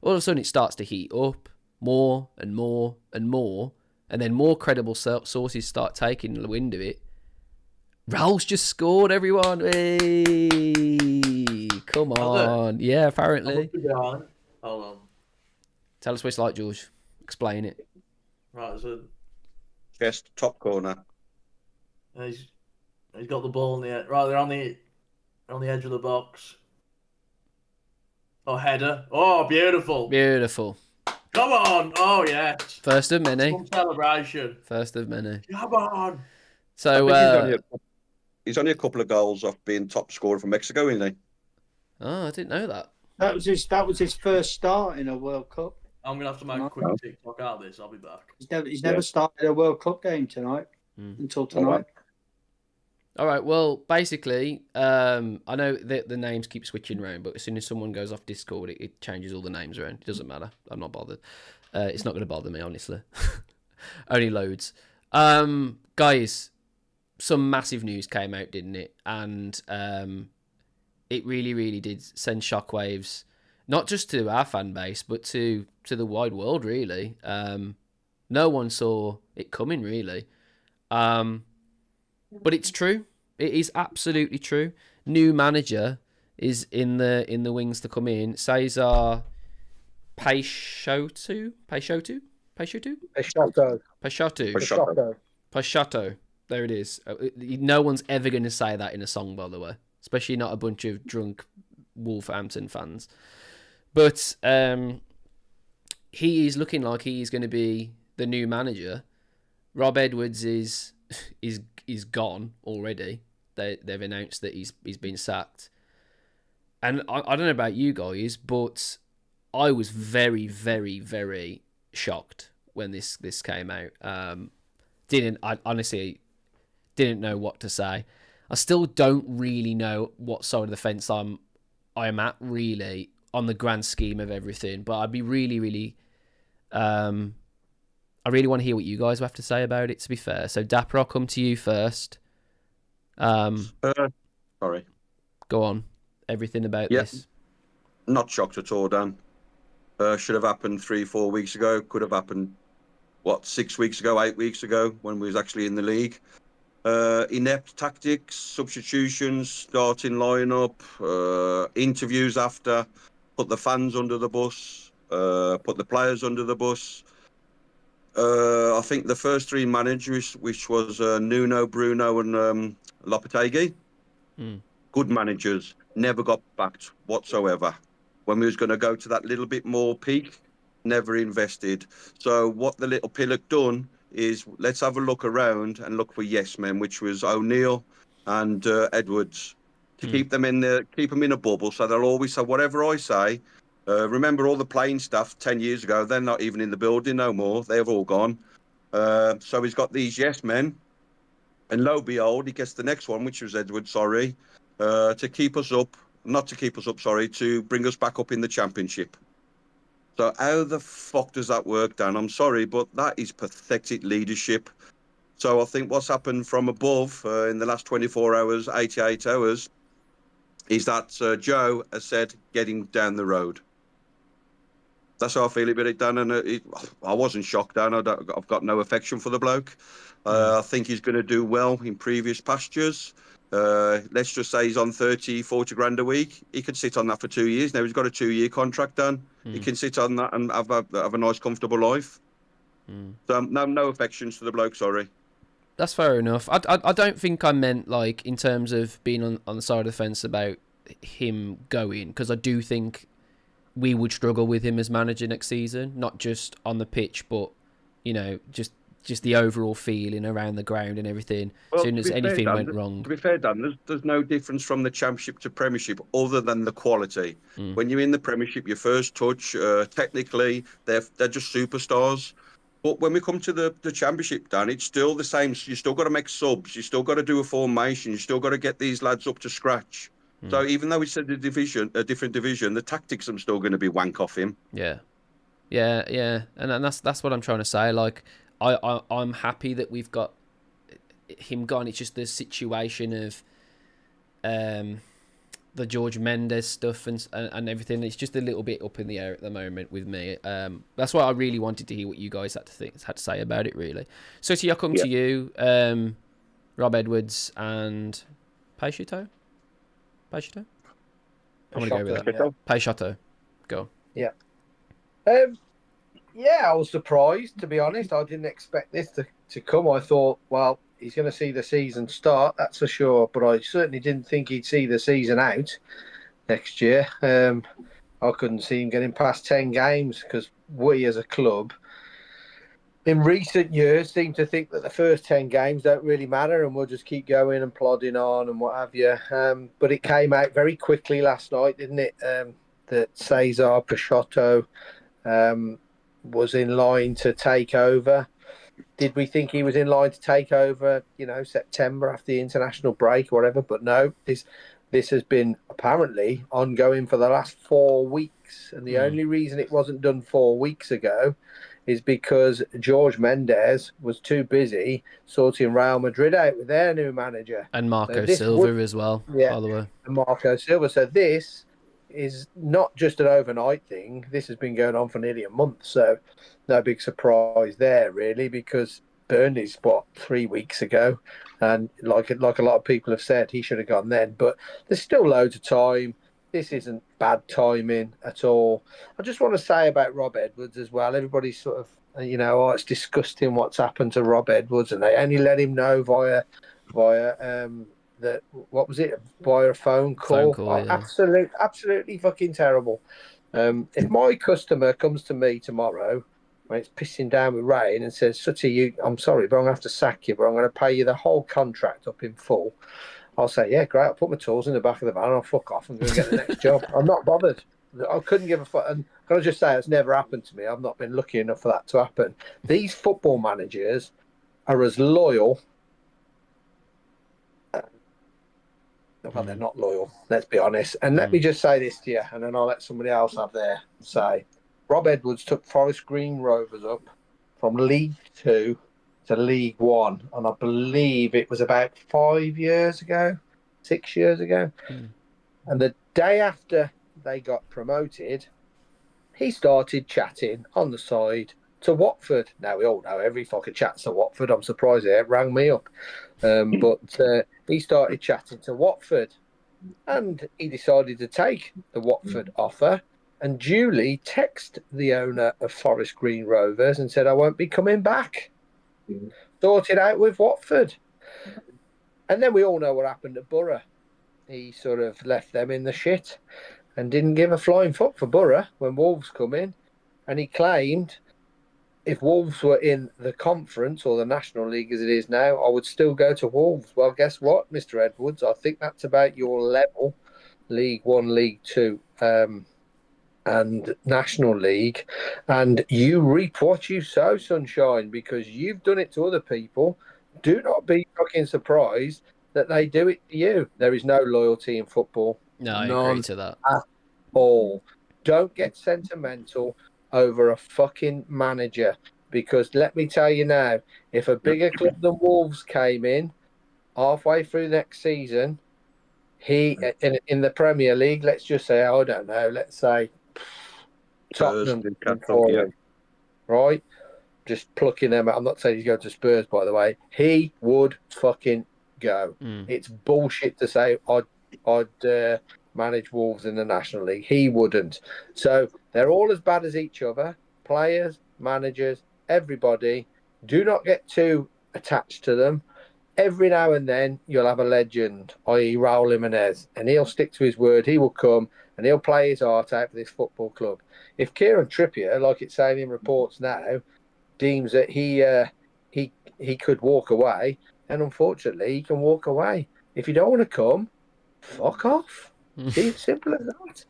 A: All of a sudden it starts to heat up more and more and more. And then more credible sources start taking the wind of it. Raúl's just scored, everyone. Hey, come on. Yeah, apparently.
D: Hold on.
A: Tell us what it's like, George. Explain it.
D: Right, so...
C: Chest, top corner.
D: He's got the ball in the... Right, they're on the edge of the box. Oh, header. Oh, beautiful.
A: Beautiful.
D: Come on. Oh, yeah.
A: First of many.
D: Some celebration.
A: First of many.
D: Come on.
A: So,
C: he's only a couple of goals off being top scorer for Mexico, isn't he?
A: Oh, I didn't know that.
E: That was his first start in a World Cup.
D: I'm going to have to make a quick TikTok out of this. I'll be back.
E: He's never started a World Cup game tonight until tonight.
A: All right, well, basically, I know that the names keep switching around, but as soon as someone goes off Discord, it changes all the names around. It doesn't matter. I'm not bothered. It's not going to bother me, honestly. Only loads. Guys, some massive news came out, didn't it? And it really, really did send shockwaves, not just to our fan base, but to the wide world, really. No one saw it coming, really. But it's true. It is absolutely true. New manager is in the wings to come in. César Peixoto. There it is. No one's ever going to say that in a song, by the way. Especially not a bunch of drunk Wolverhampton fans. But he is looking like he's going to be the new manager. Rob Edwards is gone already. They've announced that he's been sacked. And I don't know about you guys, but I was very, very, very shocked when this came out. I honestly didn't know what to say. I still don't really know what side of the fence I am at, really, on the grand scheme of everything. But I'd be really, really... I really want to hear what you guys have to say about it, to be fair. So, Dapper, I'll come to you first.
C: Sorry.
A: Go on. Everything about this.
C: Not shocked at all, Dan. Should have happened 3-4 weeks ago. Could have happened, 6 weeks ago, 8 weeks ago, when we was actually in the league. Inept tactics, substitutions, starting lineup, interviews after, put the fans under the bus, put the players under the bus. I think the first three managers, which was Nuno, Bruno and Lopetegui, good managers, never got backed whatsoever. When we was going to go to that little bit more peak, never invested. So what the little pillock done is, let's have a look around and look for yes men, which was O'Neill and Edwards, to keep them in a bubble, so they'll always say whatever I say. Remember all the playing staff 10 years ago, they're not even in the building no more. They've all gone. So he's got these yes men. And lo and behold, he gets the next one, which was Edwards, to keep us up. Not to keep us up, to bring us back up in the championship. So how the fuck does that work, Dan? I'm sorry, but that is pathetic leadership. So I think what's happened from above in the last 24 hours, 88 hours, is that Joe has said, getting down the road. That's how I feel about it, Dan. And I wasn't shocked, Dan. I've got no affection for the bloke. I think he's going to do well in previous pastures. let's just say he's on 30, 40 grand a week. He could sit on that for 2 years. Now he's got a 2-year contract done. He can sit on that and have a nice, comfortable life. So no affections to the bloke, sorry.
A: That's fair enough. I don't think I meant, like, in terms of being on the side of the fence about him going, because I do think we would struggle with him as manager next season, not just on the pitch, but, you know, just the overall feeling around the ground and everything. As soon as anything went wrong.
C: To be fair, Dan, there's no difference from the Championship to Premiership other than the quality. When you're in the Premiership, your first touch, technically, they're just superstars. But when we come to the Championship, Dan, it's still the same. You still got to make subs. You still got to do a formation. You still got to get these lads up to scratch. So even though it's a different division, the tactics are still going to be wank off him.
A: Yeah. And that's what I'm trying to say. Like, I'm happy that we've got him gone. It's just the situation of the Jorge Mendes stuff and everything. It's just a little bit up in the air at the moment with me. That's why I really wanted to hear what you guys had to say about it, really. So I'll come to you, Rob Edwards and Peixoto. I'm going to go with that.
B: Yeah.
A: Peixoto. Go.
B: Yeah. I was surprised, to be honest. I didn't expect this to come. I thought, well, he's going to see the season start, that's for sure. But I certainly didn't think he'd see the season out next year. I couldn't see him getting past 10 games because we as a club in recent years seem to think that the first 10 games don't really matter and we'll just keep going and plodding on and what have you. But it came out very quickly last night, didn't it, that César Peixoto was in line to take over. Did we think he was in line to take over, September after the international break or whatever? But no, this has been apparently ongoing for the last 4 weeks. And the only reason it wasn't done 4 weeks ago is because Jorge Mendes was too busy sorting Real Madrid out with their new manager.
A: And Marco Silva as well, by the way.
B: And Marco Silva. So this is not just an overnight thing. This has been going on for nearly a month. So no big surprise there, really, because Burnley's 3 weeks ago. And like a lot of people have said, he should have gone then. But there's still loads of time. This isn't bad timing at all. I just want to say about Rob Edwards as well. Everybody's sort of, it's disgusting what's happened to Rob Edwards. And they only let him know via via a phone call. Yeah. Absolutely fucking terrible. If my customer comes to me tomorrow when it's pissing down with rain and says, Sutty, I'm sorry, but I'm going to have to sack you, but I'm going to pay you the whole contract up in full, I'll say, yeah, great, I'll put my tools in the back of the van and I'll fuck off and go and get the next job. I'm not bothered. I couldn't give a fuck. And can I just say, it's never happened to me. I've not been lucky enough for that to happen. These football managers are as loyal. Well, they're not loyal, let's be honest. And let me just say this to you, and then I'll let somebody else have their say. Rob Edwards took Forest Green Rovers up from League 2 to League 1, and I believe it was about 6 years ago. And the day after they got promoted, he started chatting on the side to Watford. Now, we all know every fucking chats to Watford. I'm surprised they rang me up. But he started chatting to Watford, and he decided to take the Watford offer and duly text the owner of Forest Green Rovers and said, I won't be coming back. Sorted out with Watford. And then we all know what happened at Borough. He sort of left them in the shit and didn't give a flying fuck for Borough when Wolves come in. And he claimed if Wolves were in the conference or the National League as it is now, I would still go to Wolves. Well, guess what, Mr. Edwards? I think that's about your level, League 1, League 2 and National League. And you reap what you sow, sunshine, because you've done it to other people. Do not be fucking surprised that they do it to you. There is no loyalty in football.
A: No, I agree to that.
B: At all. Don't get sentimental over a fucking manager, because let me tell you now, if a bigger club than Wolves came in halfway through next season, he in the Premier League, let's just say, I don't know, let's say Tottenham, right? Just plucking them out. I'm not saying he's going to Spurs, by the way. He would fucking go. It's bullshit to say I'd manage Wolves in the National League. He wouldn't. So they're all as bad as each other. Players, managers, everybody. Do not get too attached to them. Every now and then you'll have a legend, i.e. Raúl Jiménez, and he'll stick to his word. He will come and he'll play his heart out for this football club. If Kieran Trippier, like it's saying in reports now, deems that he could walk away, and unfortunately he can walk away. If you don't want to come, fuck off. It's simple as that.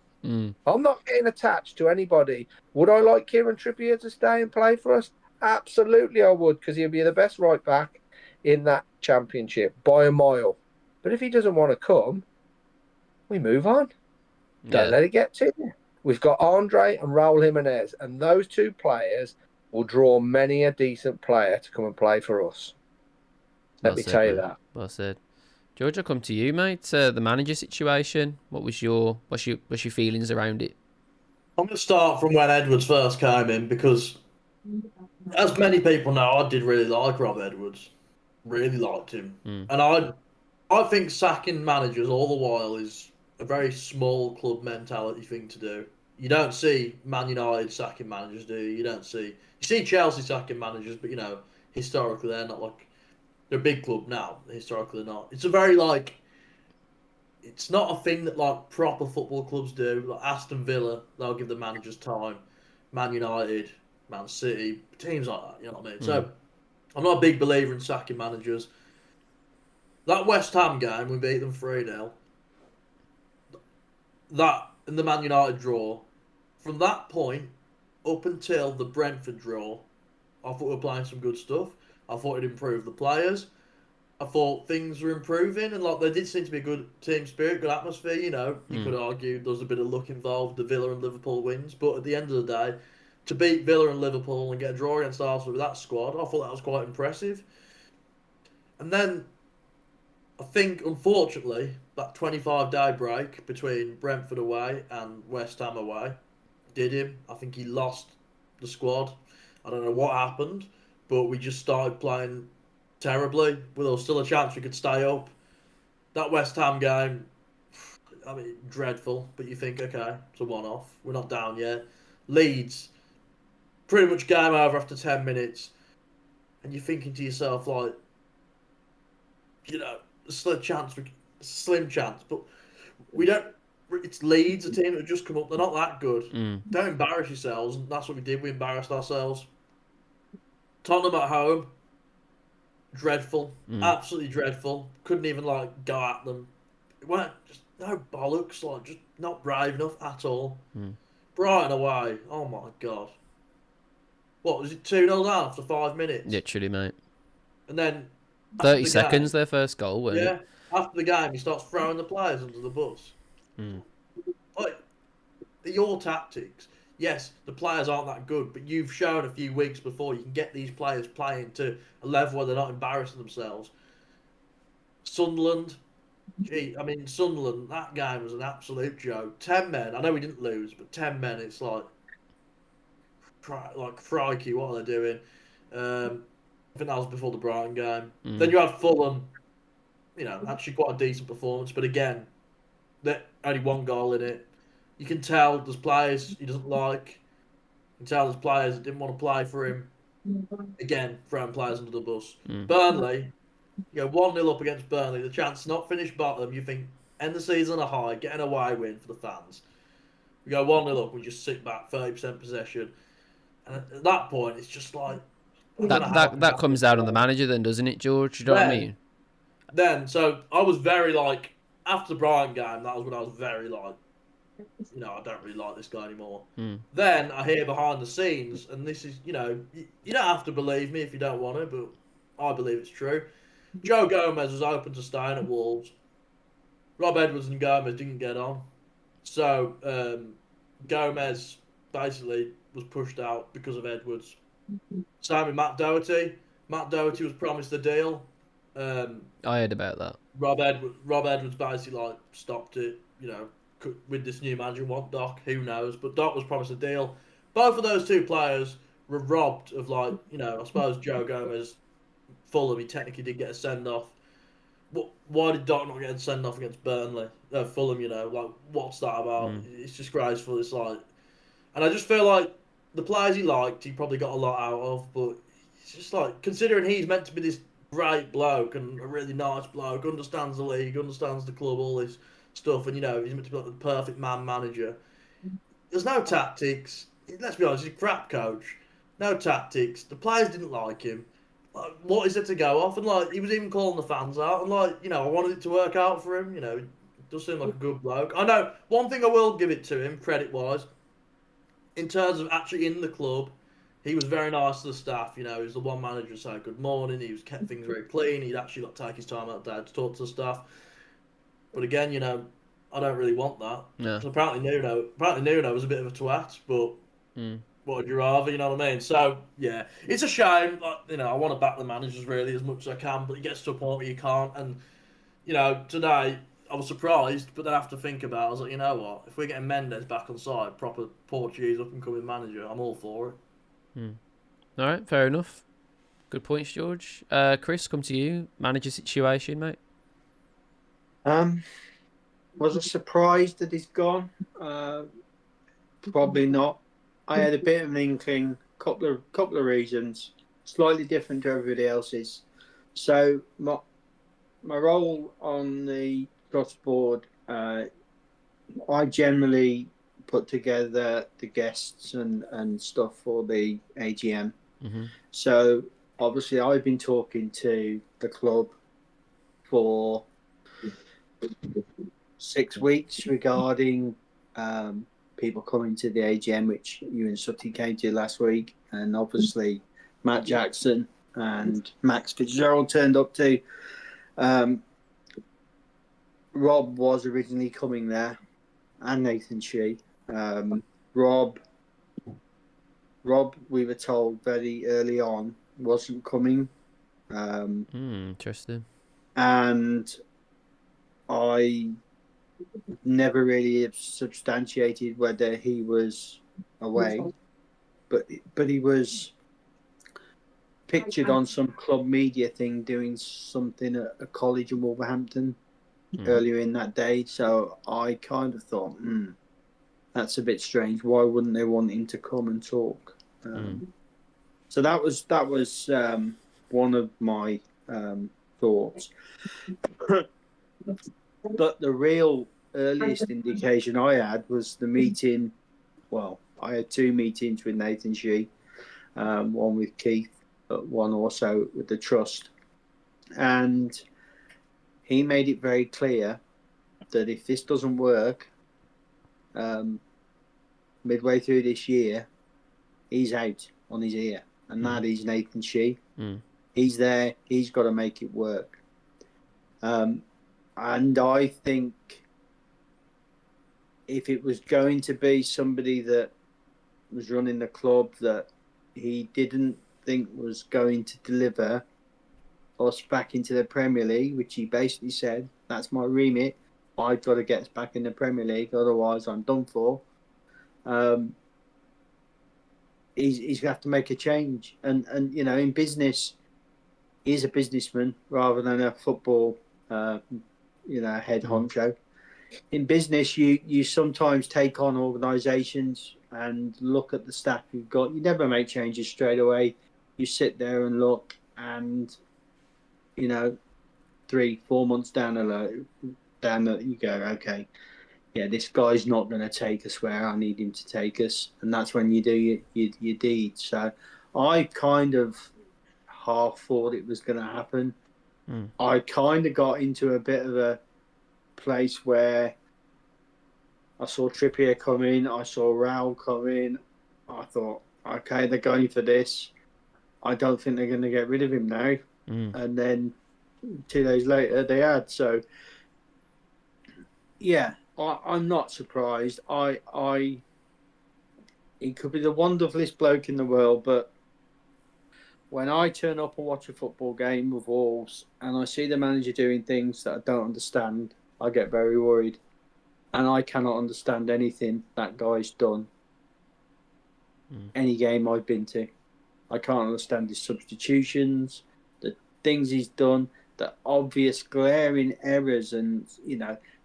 B: I'm not getting attached to anybody. Would I like Kieran Trippier to stay and play for us? Absolutely I would, because he'll be the best right back in that championship by a mile. But if he doesn't want to come, we move on. Don't let it get to you. We've got Andre and Raúl Jiménez, and those two players will draw many a decent player to come and play for us. Let me tell you that.
A: Well said. George, I'll come to you, mate. The manager situation. What's your feelings around it?
D: I'm going to start from when Edwards first came in, because as many people know, I did really like Rob Edwards. Really liked him. And I think sacking managers all the while is a very small club mentality thing to do. You don't see Man United sacking managers, do you? You see Chelsea sacking managers, but historically they're not like, they're a big club now. Historically not. It's a very it's not a thing that like proper football clubs do. Like Aston Villa, they'll give the managers time. Man United, Man City, teams like that. You know what I mean? So I'm not a big believer in sacking managers. That West Ham game, we beat them 3-0. That and the Man United draw. From that point up until the Brentford draw, I thought we were playing some good stuff. I thought it improved the players. I thought things were improving, and there did seem to be a good team spirit, good atmosphere. You could argue there was a bit of luck involved, the Villa and Liverpool wins, but at the end of the day, to beat Villa and Liverpool and get a draw against Arsenal with that squad, I thought that was quite impressive. And then I think, unfortunately, that 25-day break between Brentford away and West Ham away did him. I think he lost the squad. I don't know what happened, but we just started playing terribly. Well, there was still a chance we could stay up. That West Ham game, I mean, dreadful, but you think, okay, it's a one-off. We're not down yet. Leeds, pretty much game over after 10 minutes. And you're thinking to yourself, slim chance, but we don't. It's Leeds, a team that have just come up. They're not that good. Don't embarrass yourselves, and that's what we did. We embarrassed ourselves. Tottenham at home, dreadful, absolutely dreadful. Couldn't even go at them. It weren't just no bollocks, just not brave enough at all. Brighton away, oh my god. What was it? 2-0 down after 5 minutes.
A: Literally, mate.
D: And then
A: 30 seconds, their first goal, wasn't it?
D: After the game, he starts throwing the players under the bus. Your tactics. Yes, the players aren't that good, but you've shown a few weeks before you can get these players playing to a level where they're not embarrassing themselves. Sunderland, Sunderland, that game was an absolute joke. 10 men, I know we didn't lose, but 10 men, it's crikey, what are they doing? I think that was before the Brighton game. Then you had Fulham, actually quite a decent performance, but again, only one goal in it. You can tell there's players he doesn't like. You can tell there's players that didn't want to play for him. Again, throwing players under the bus. Burnley, 1-0 up against Burnley. The chance to not finish bottom, you think, end the season on a high, get an away win for the fans. We go 1-0 up, we just sit back, 30% possession. And at that point, it's just
A: that comes down on the manager then, doesn't it, George? You know what I mean?
D: Then, so I was very after the Brighton game, that was when I was very I don't really like this guy anymore. Then I hear behind the scenes, and this is, you don't have to believe me if you don't want to, but I believe it's true. Joe Gomez was open to staying at Wolves. Rob Edwards and Gomez didn't get on. So Gomez basically was pushed out because of Edwards. Same with Matt Doherty. Matt Doherty was promised a deal.
A: I heard about that.
D: Rob Edwards basically stopped it, with this new manager. Want Doc? Who knows? But Doc was promised a deal. Both of those two players were robbed of I suppose Joe Gomez, Fulham, he technically did get a send off. why did Doc not get sent off against Burnley? Fulham, you know, like, what's that about? It's disgraceful. It's like, and I just feel like the players he liked, he probably got a lot out of, but it's just like, considering he's meant to be this great bloke and a really nice bloke, understands the league, understands the club, all this stuff, and, you know, he's meant to be like the perfect manager. There's no tactics. Let's be honest, he's a crap coach. No tactics. The players didn't like him. Like, what is it to go off? And, like, he was even calling the fans out. And, like, you know, I wanted it to work out for him. You know, he does seem like a good bloke. I know, one thing I will give it to him, credit-wise, in terms of actually in the club, he was very nice to the staff. You know, he was the one manager to say good morning. He was kept things very clean. He'd actually take his time out there to talk to the staff. But again, you know, I don't really want that.
A: No.
D: So apparently Nuno was a bit of a twat, but what would you rather, you know what I mean? So, yeah, it's a shame. Like, you know, I want to back the managers really as much as I can, but it gets to a point where you can't. And, you know, today I was surprised, but then I have to think about it. I was like, you know what? If we're getting Mendes back on side, proper Portuguese up-and-coming manager, I'm all for it.
A: All right, fair enough. Good points, George. Chris, come to you. Manager situation, mate.
E: Was I surprised that he's gone? Probably not. I had a bit of an inkling, couple of reasons, slightly different to everybody else's. So my role on the trust board, I generally put together the guests and stuff for the AGM. So obviously I've been talking to the club for 6 weeks regarding people coming to the AGM, which you and Sutty came to last week, and obviously Matt Jackson and Max Fitzgerald turned up too. Rob was originally coming there, and Nathan Shee. Rob, we were told very early on, wasn't coming.
A: Interesting.
E: And I never really substantiated whether he was away, but he was pictured on some club media thing doing something at a college in Wolverhampton earlier in that day. So I kind of thought, that's a bit strange. Why wouldn't they want him to come and talk? So that was one of my thoughts. But the real earliest indication I had was the meeting. Well, I had 2 meetings with Nathan Shee, one with Keith, but one also with the trust. And he made it very clear that if this doesn't work, midway through this year, he's out on his ear. And that is Nathan Shee. He's there. He's got to make it work. And I think if it was going to be somebody that was running the club that he didn't think was going to deliver us back into the Premier League, which he basically said, that's my remit, I've got to get us back in the Premier League, otherwise I'm done for. He's going to have to make a change. And you know, in business, he's a businessman rather than a football head honcho. In business, you sometimes take on organisations and look at the staff you've got. You never make changes straight away. You sit there and look, and 3-4 months down you go, okay, yeah, this guy's not going to take us where I need him to take us, and that's when you do your deeds. So I kind of half thought it was going to happen. I kind of got into a bit of a place where I saw Trippier come in, I saw Raúl come in. I thought, okay, they're going for this. I don't think they're going to get rid of him now. And then 2 days later, they had. So, yeah, I'm not surprised. He could be the wonderfulest bloke in the world, but when I turn up and watch a football game with Wolves and I see the manager doing things that I don't understand, I get very worried. And I cannot understand anything that guy's done. Any game I've been to. I can't understand his substitutions, the things he's done, the obvious glaring errors, and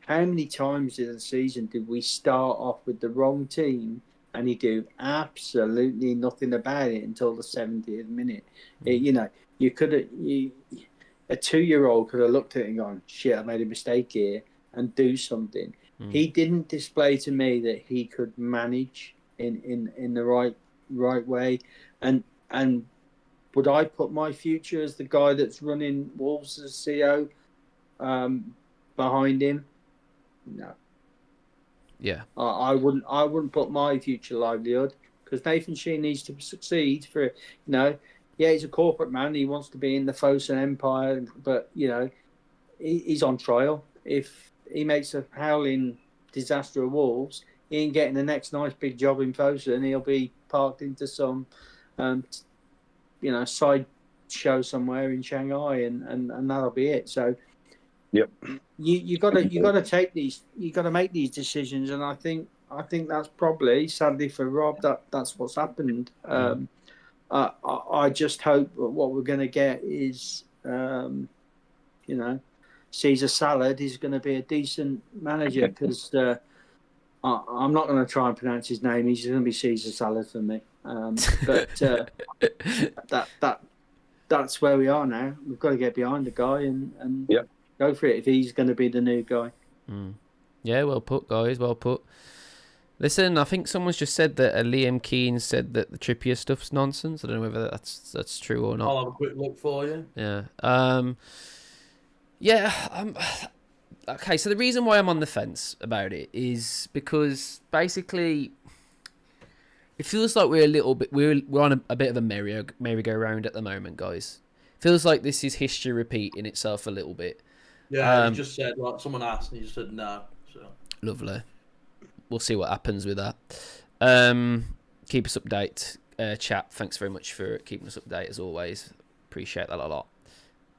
E: how many times in the season did we start off with the wrong team and he do absolutely nothing about it until the 70th minute? You could have, a 2-year-old could have looked at it and gone, shit, I made a mistake here, and do something. He didn't display to me that he could manage in the right way. And would I put my future as the guy that's running Wolves as CEO behind him? No.
A: Yeah.
E: I wouldn't put my future livelihood, because Nathan Sheen needs to succeed for, he's a corporate man. He wants to be in the Fosun empire, but, he's on trial. If he makes a howling disaster of Wolves, he ain't getting the next nice big job in Fosun. He'll be parked into some, side show somewhere in Shanghai, and that'll be it. So,
C: yep,
E: you got to take these, you got to make these decisions, and I think that's probably, sadly for Rob, that's what's happened. I just hope that what we're going to get is, Cesar Salad is going to be a decent manager, because I'm not going to try and pronounce his name. He's going to be Cesar Salad for me. But that's where we are now. We've got to get behind the guy and go for it if he's going to be the new guy.
A: Yeah, well put, guys. Well put. Listen, I think someone's just said that Liam Keane said that the Trippier stuff's nonsense. I don't know whether that's true or not.
D: I'll have a quick look for you.
A: Yeah. Okay, so the reason why I'm on the fence about it is because basically it feels like we're on a bit of a merry-go-round at the moment, guys. Feels like this is history repeating itself a little bit.
D: Yeah, you just said, like, someone asked and you just said no. So
A: lovely. We'll see what happens with that. Keep us updated, chat. Thanks very much for keeping us updated as always. Appreciate that a lot.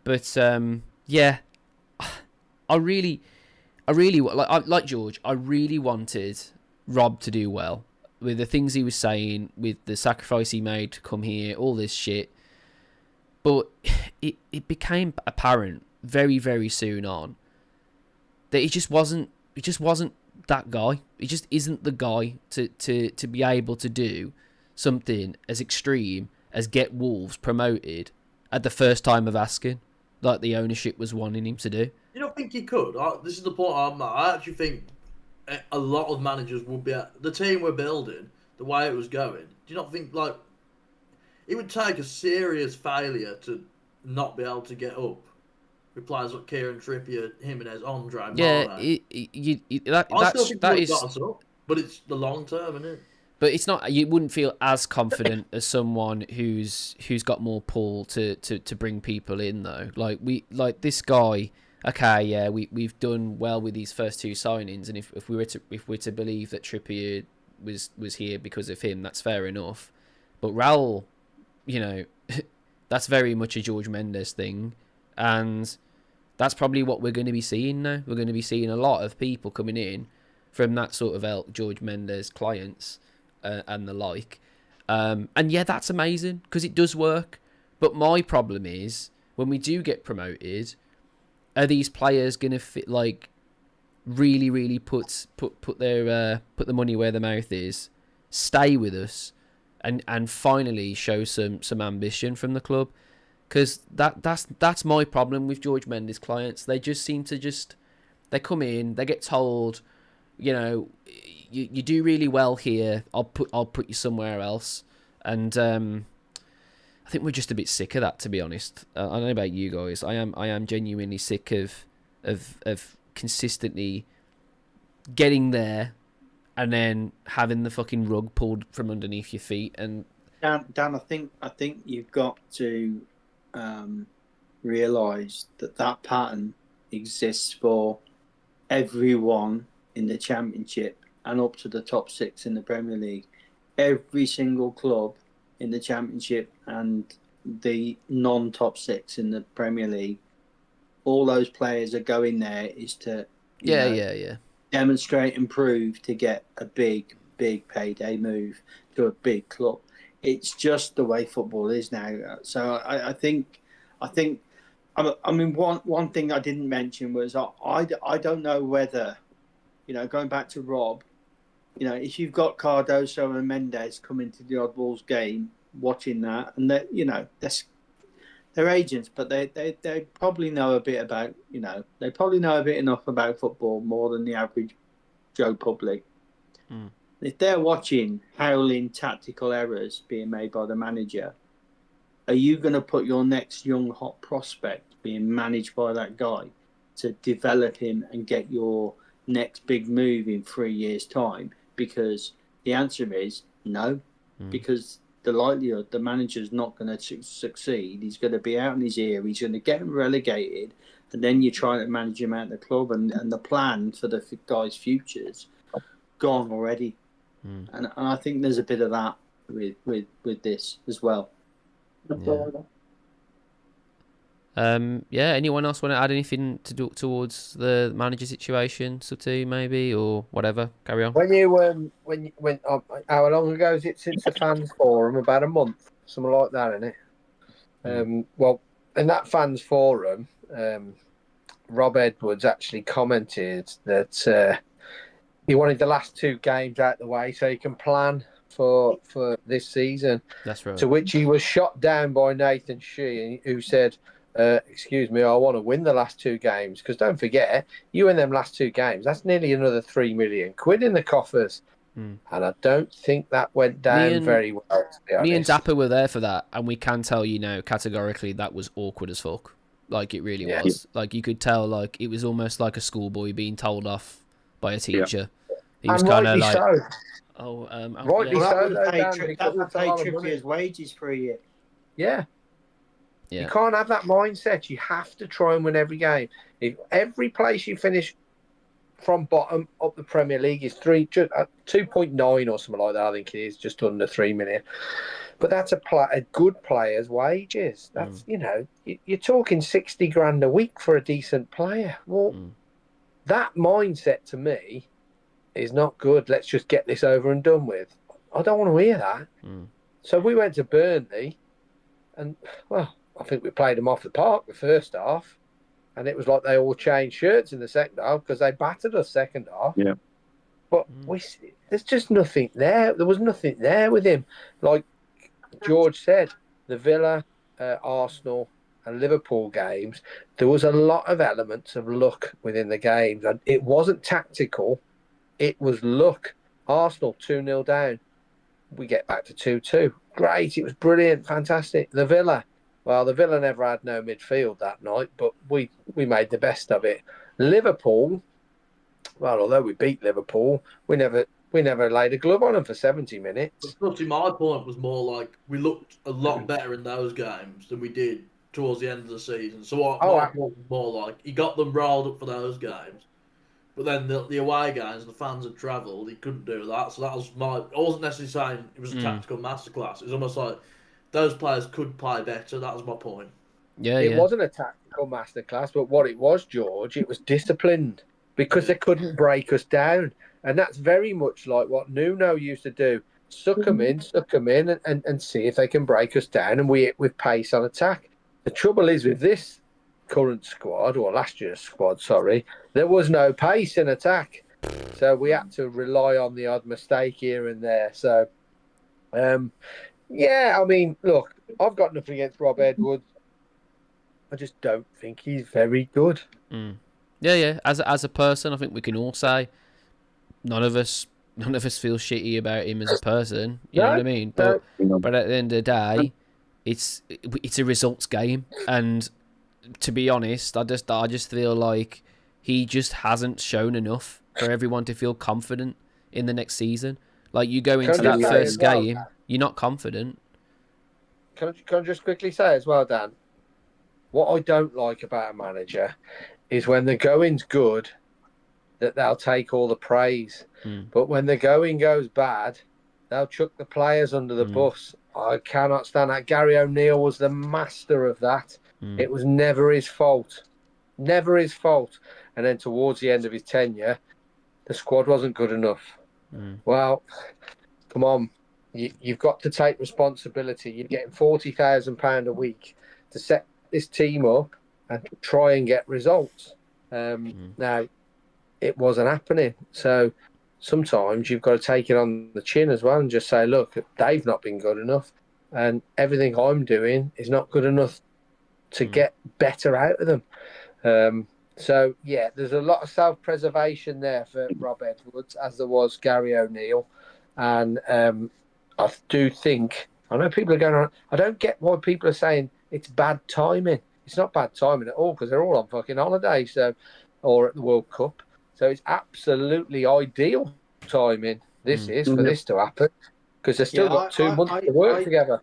A: But yeah, I really like George. I really wanted Rob to do well with the things he was saying, with the sacrifice he made to come here, all this shit. But it became apparent very, very soon on that he just wasn't that guy. He just isn't the guy to be able to do something as extreme as get Wolves promoted at the first time of asking, like the ownership was wanting him to do.
D: You don't think he could? This is the point I'm at. I actually think a lot of managers would be at the team we're building, the way it was going. Do you not think, like, it would take a serious failure to not be able to get up? Replies like Kieran Trippier, Jimenez, Andre,
A: yeah,
D: that is got us up, but it's the long term, isn't it?
A: But it's not. You wouldn't feel as confident as someone who's got more pull to bring people in, though. Like this guy. Okay, yeah, we've done well with these first two signings, and if we're to believe that Trippier was here because of him, that's fair enough. But Raúl, that's very much a Jorge Mendes thing, and that's probably what we're going to be seeing now. We're going to be seeing a lot of people coming in from that sort of Jorge Mendes clients and the like. And yeah, that's amazing because it does work. But my problem is when we do get promoted, are these players going to fit, like, really, really put the money where their mouth is, stay with us, and finally show some ambition from the club? Because that's my problem with Jorge Mendes clients. They just seem to they come in, they get told, you do really well here. I'll put you somewhere else, and I think we're just a bit sick of that, to be honest. I don't know about you guys. I am genuinely sick of consistently getting there and then having the fucking rug pulled from underneath your feet. And
E: Dan, I think you've got to realise that pattern exists for everyone in the Championship and up to the top 6 in the Premier League. Every single club in the Championship and the non-top 6 in the Premier League, all those players are going there is to demonstrate and prove to get a big payday move to a big club. It's just the way football is now. So I think I mean, one thing I didn't mention was I don't know whether, going back to Rob, if you've got Cardoso and Mendes coming to the Oddballs game, watching that, and that, they're agents, but they probably know a bit about, they probably know a bit enough about football more than the average Joe public.
A: Mm.
E: If they're watching howling tactical errors being made by the manager, are you going to put your next young hot prospect being managed by that guy to develop him and get your next big move in 3 years' time? Because the answer is no, because the likelihood the manager's not going to succeed. He's going to be out in his ear. He's going to get him relegated, and then you're trying to manage him out of the club, and the plan for the guy's futures gone already. And I think there's a bit of that with this as well.
A: Yeah. Anyone else want to add anything to do towards the manager situation, Sutty maybe, or whatever? Carry on.
B: When you went how long ago is it since the fans forum? About a month, something like that, isn't it? Well, in that fans forum, Rob Edwards actually commented that he wanted the last 2 games out the way so he can plan for this season.
A: That's right.
B: To which he was shot down by Nathan Sheehan, who said, excuse me, I want to win the last 2 games. Because don't forget, you win them last 2 games, that's nearly another £3 million in the coffers. And I don't think that went down very well, to be honest.
A: Me and Dappa were there for that, and we can tell you now, categorically, that was awkward as fuck. Like, it really was. Like, you could tell, like, it was almost like a schoolboy being told off by a teacher. He was kind of like... So.
B: Rightly so.
E: That would pay Trippier's wages for a year.
B: Yeah. You can't have that mindset. You have to try and win every game. If every place you finish from bottom up the Premier League is 2.9 or something like that, I think it is, just under 3 million. But that's a good player's wages. That's, you're talking 60 grand a week for a decent player. Well, that mindset to me is not good. Let's just get this over and done with. I don't want to hear that. So we went to Burnley, and, well, I think we played them off the park the first half, and it was like they all changed shirts in the second half because they battered us second half.
C: Yeah.
B: But there's just nothing there. There was nothing there with him. Like George said, the Villa, Arsenal and Liverpool games, there was a lot of elements of luck within the games. And it wasn't tactical. It was luck. Arsenal 2-0 down. We get back to 2-2. Great. It was brilliant. Fantastic. The Villa never had no midfield that night, but we made the best of it. Liverpool, well, although we beat Liverpool, we never laid a glove on them for 70 minutes.
D: But my point was more like we looked a lot better in those games than we did towards the end of the season. So my point was more like he got them rolled up for those games. But then the away games, the fans had travelled, he couldn't do that. So that was I wasn't necessarily saying it was a tactical masterclass. It was almost like those players could play better. That was my point.
B: It wasn't a tactical masterclass, but what it was, George, it was disciplined because they couldn't break us down. And that's very much like what Nuno used to do. Suck them in, and see if they can break us down, and we hit with pace on attack. The trouble is with this current squad, or last year's squad, sorry, there was no pace in attack. So we had to rely on the odd mistake here and there. So, yeah, I mean, look, I've got nothing against Rob Edwards. I just don't think he's very good.
A: Yeah. As a person, I think we can all say none of us feel shitty about him as a person. You know what I mean? But at the end of the day, it's a results game, and to be honest, I just feel like he just hasn't shown enough for everyone to feel confident in the next season. Like, you go into that first game, you're not confident.
B: Can I just quickly say as well, Dan? What I don't like about a manager is when the going's good, that they'll take all the praise. But when the going goes bad, they'll chuck the players under the bus. I cannot stand that. Gary O'Neill was the master of that. It was never his fault. Never his fault. And then towards the end of his tenure, the squad wasn't good enough. Well, come on. You've got to take responsibility. You're getting £40,000 a week to set this team up and try and get results. Now, it wasn't happening. So sometimes you've got to take it on the chin as well and just say, look, they've not been good enough, and everything I'm doing is not good enough to get better out of them. So, yeah, there's a lot of self-preservation there for Rob Edwards, as there was Gary O'Neill. And I do think, I know people are going on, I don't get why people are saying it's bad timing. It's not bad timing at all, because they're all on fucking holiday, or at the World Cup. So it's absolutely ideal timing, this is, for this to happen, because they've still got 2 months to work together.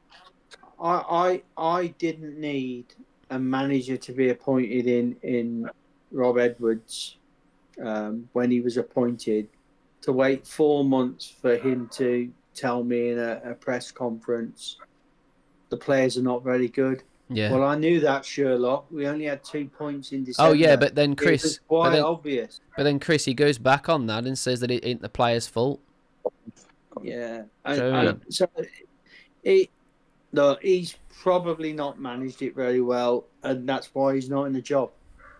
E: I didn't need a manager to be appointed in Rob Edwards when he was appointed, to wait 4 months for him to tell me in a press conference the players are not very good.
A: Yeah.
E: Well, I knew that, Sherlock. We only had 2 points in December.
A: Oh yeah, but then Chris,
E: it was quite obvious.
A: But then Chris, he goes back on that and says that it ain't the players' fault.
E: Yeah. He's probably not managed it very well, and that's why he's not in the job.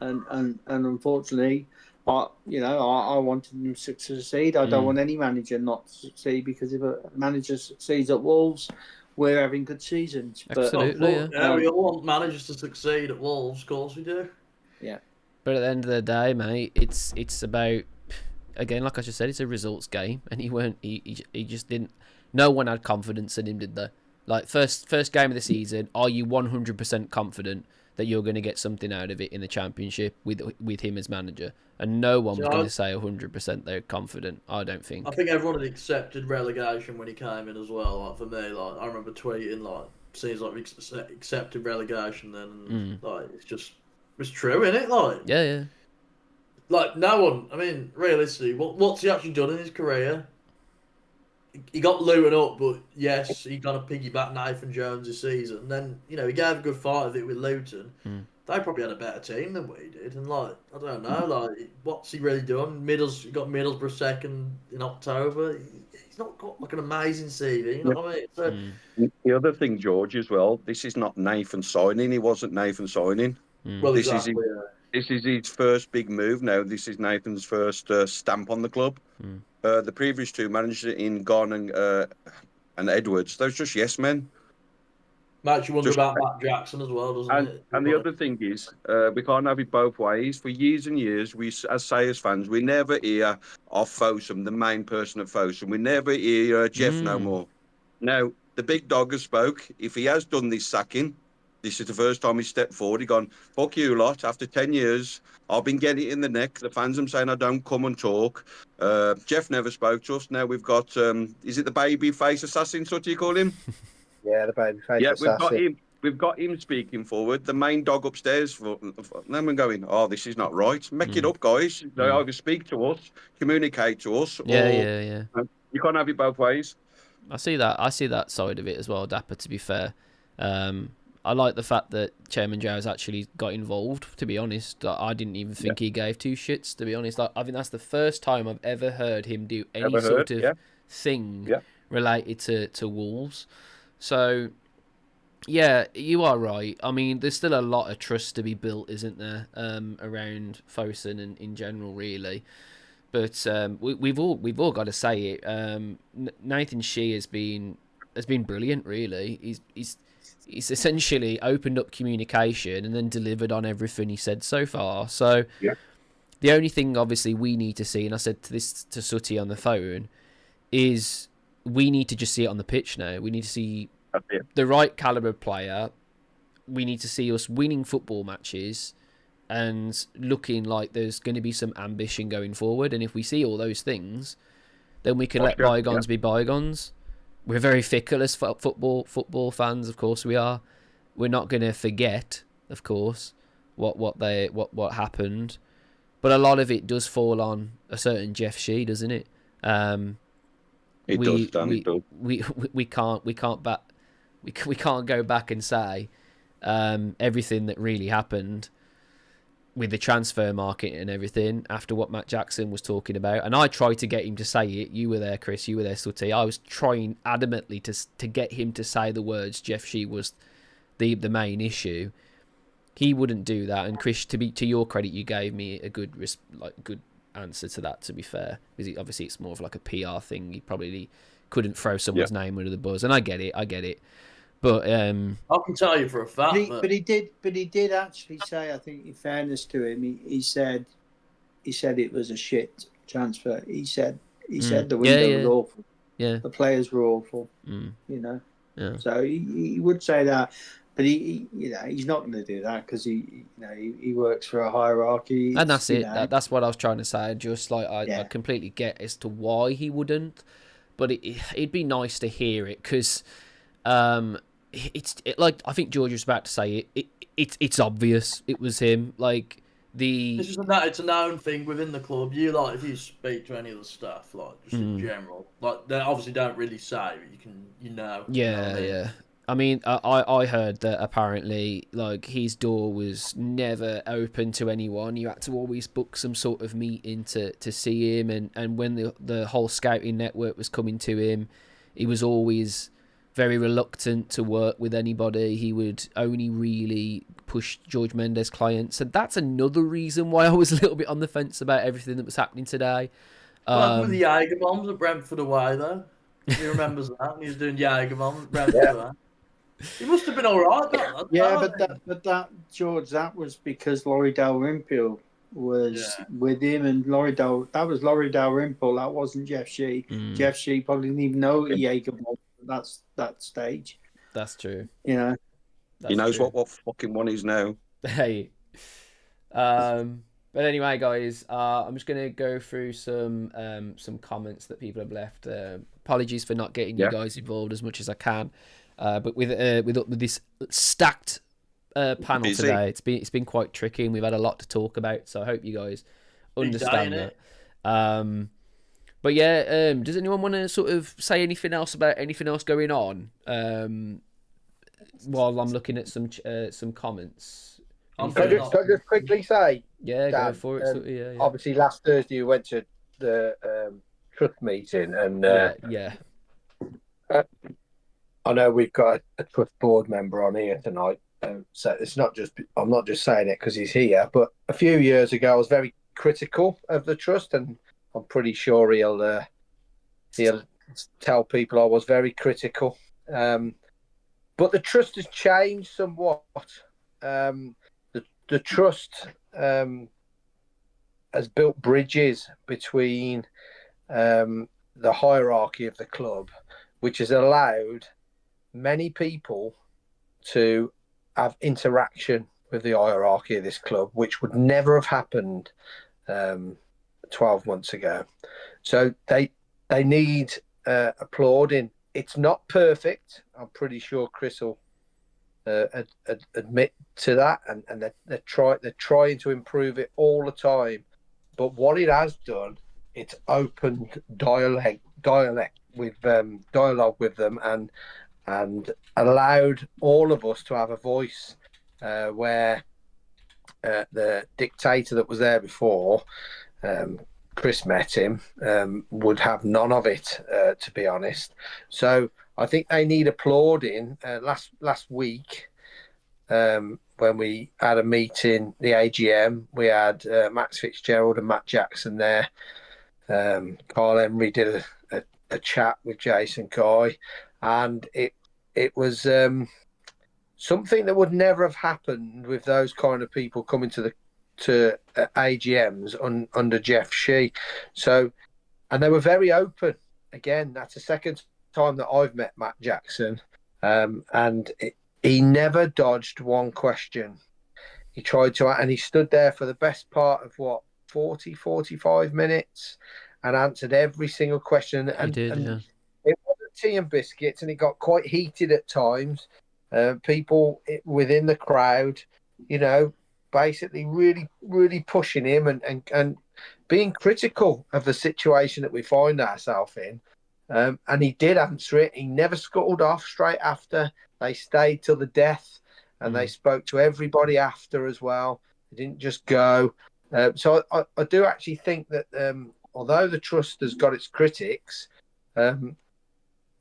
E: And unfortunately, I wanted him to succeed. I don't want any manager not to succeed, because if a manager succeeds at Wolves, we're having good seasons.
A: Absolutely,
D: yeah. We all want managers to succeed at Wolves, of course we do.
E: Yeah.
A: But at the end of the day, mate, it's about, again, like I just said, it's a results game, and he just didn't. No one had confidence in him, did they? Like first game of the season, are you 100% confident that you're going to get something out of it in the Championship with him as manager? And no one was going to say 100% they're confident. I don't think.
D: I think everyone had accepted relegation when he came in as well. Like for me, I remember tweeting seems like we accepted relegation then. And, it's true, isn't it?
A: Yeah.
D: Like no one. I mean, realistically, what's he actually done in his career? He got Luton up, but yes, he got to piggyback Nathan Jones this season. And then, he gave a good fight of it with Luton. They probably had a better team than we did. And, I don't know, what's he really done? He got Middlesbrough second in October. He's not got, an amazing CV, you know what I mean? So,
C: the other thing, George, as well, this is not Nathan signing. He wasn't Nathan signing.
D: Well,
C: This is his first big move now. This is Nathan's first stamp on the club. The previous two managers in Gon and Edwards, those just yes men.
D: Makes you wonder about Matt Jackson as well, doesn't it?
C: And the other thing is, we can't have it both ways. For years and years, we, as Sayers fans, we never hear of Fosun, the main person at Fosun. We never hear Jeff no more. Now, the big dog has spoke. If he has done this sacking, this is the first time he stepped forward. He gone, fuck you lot. After 10 years, I've been getting it in the neck. The fans are saying I don't come and talk. Jeff never spoke to us. Now we've got, is it the baby face assassin, so what do you call him?
B: Yeah, the baby face assassin.
C: We've got him speaking forward. The main dog upstairs. Then we're going, this is not right. Make it up, guys. They either speak to us, communicate to us.
A: Yeah.
C: You can't have it both ways.
A: I see that side of it as well, Dapper, to be fair. I like the fact that Chairman Joe's actually got involved, to be honest. I didn't even think he gave two shits, to be honest. I think that's the first time I've ever heard him do any sort of thing related to Wolves. So, yeah, you are right. I mean, there's still a lot of trust to be built, isn't there, around Fosun and in general, really. But we've all got to say it. Nathan Shee has been brilliant, really. He's essentially opened up communication and then delivered on everything he said so far. So the only thing, obviously, we need to see, and I said to Sutty on the phone, is we need to just see it on the pitch now. We need to see the right calibre player. We need to see us winning football matches and looking like there's going to be some ambition going forward. And if we see all those things, then we can let bygones be bygones. We're very fickle as football fans, of course we are. We're not going to forget, of course, what happened, but a lot of it does fall on a certain Jeff Shee, doesn't it?
C: It does, Dan.
A: We can't go back and say everything that really happened with the transfer market and everything after what Matt Jackson was talking about. And I tried to get him to say it. You were there, Chris. You were there, Sutty. I was trying adamantly to get him to say the words Jeff Shee was the main issue. He wouldn't do that. And Chris, to your credit, you gave me a good answer to that. To be fair, because obviously it's more of like a PR thing. He probably couldn't throw someone's name under the bus, and I get it. But
D: I can tell you for a fact.
E: But he did actually say, I think, in fairness to him, he said it was a shit transfer. He said the window was awful.
A: Yeah,
E: the players were awful. You know. Yeah. So he would say that. But he he's not going to do that because he works for a hierarchy,
A: and that's it. That's what I was trying to say. Just like I completely get as to why he wouldn't, but it'd be nice to hear it because, it's like I think George was about to say it's obvious it was him. Like
D: it's a known thing within the club. If you speak to any of the staff, just in general, they obviously don't really say, but you know.
A: Yeah, yeah. I mean, I heard that apparently, his door was never open to anyone. You had to always book some sort of meeting to see him. And when the whole scouting network was coming to him, he was always very reluctant to work with anybody. He would only really push Jorge Mendes clients. And that's another reason why I was a little bit on the fence about everything that was happening today.
D: With the Jaeger bombs at Brentford away, though. He remembers that. He was doing Jaeger bombs at Brentford away. He must have been all right.
E: But that George, that was because Laurie Dalrymple was with him, and that was Laurie Dalrymple. That wasn't Jeff Shee. Jeff Shee probably didn't even know Jaeger bomb at that stage.
A: That's true.
E: You know,
C: he knows what fucking one is now.
A: Hey, but anyway, guys, I'm just gonna go through some comments that people have left. Apologies for not getting you guys involved as much as I can. But with this stacked panel today, it's been quite tricky, and we've had a lot to talk about. So I hope you guys understand that. But yeah, does anyone want to sort of say anything else about anything else going on? While I'm looking at some comments.
B: Can I just quickly say?
A: Yeah, Dan, go for it. Yeah.
B: Obviously, last Thursday we went to the trust meeting, and I know we've got a trust board member on here tonight, so it's not just I'm not just saying it because he's here. But a few years ago, I was very critical of the trust, and I'm pretty sure he'll tell people I was very critical. But the trust has changed somewhat. The trust has built bridges between the hierarchy of the club, which has allowed many people to have interaction with the hierarchy of this club, which would never have happened 12 months ago. So they need applauding. It's not perfect. I'm pretty sure Chris will admit to that, and they're trying to improve it all the time. But what it has done, it's opened dialogue with them, and allowed all of us to have a voice, where the dictator that was there before, Chris met him, would have none of it, to be honest. So I think they need applauding. Last week, when we had a meeting, the AGM, we had Max Fitzgerald and Matt Jackson there. Carl Emery did a chat with Jason Guy, and it was something that would never have happened with those kind of people coming to AGMs under Jeff Shee. So, and they were very open. Again, that's the second time that I've met Matt Jackson, and he never dodged one question. He tried to, and he stood there for the best part of 45 minutes and answered every single question. And it wasn't tea and biscuits, and it got quite heated at times. People within the crowd, basically really, really pushing him and being critical of the situation that we find ourselves in. And he did answer it. He never scuttled off straight after. They stayed till the death, and they spoke to everybody after as well. They didn't just go. So I do actually think that although the trust has got its critics, I'm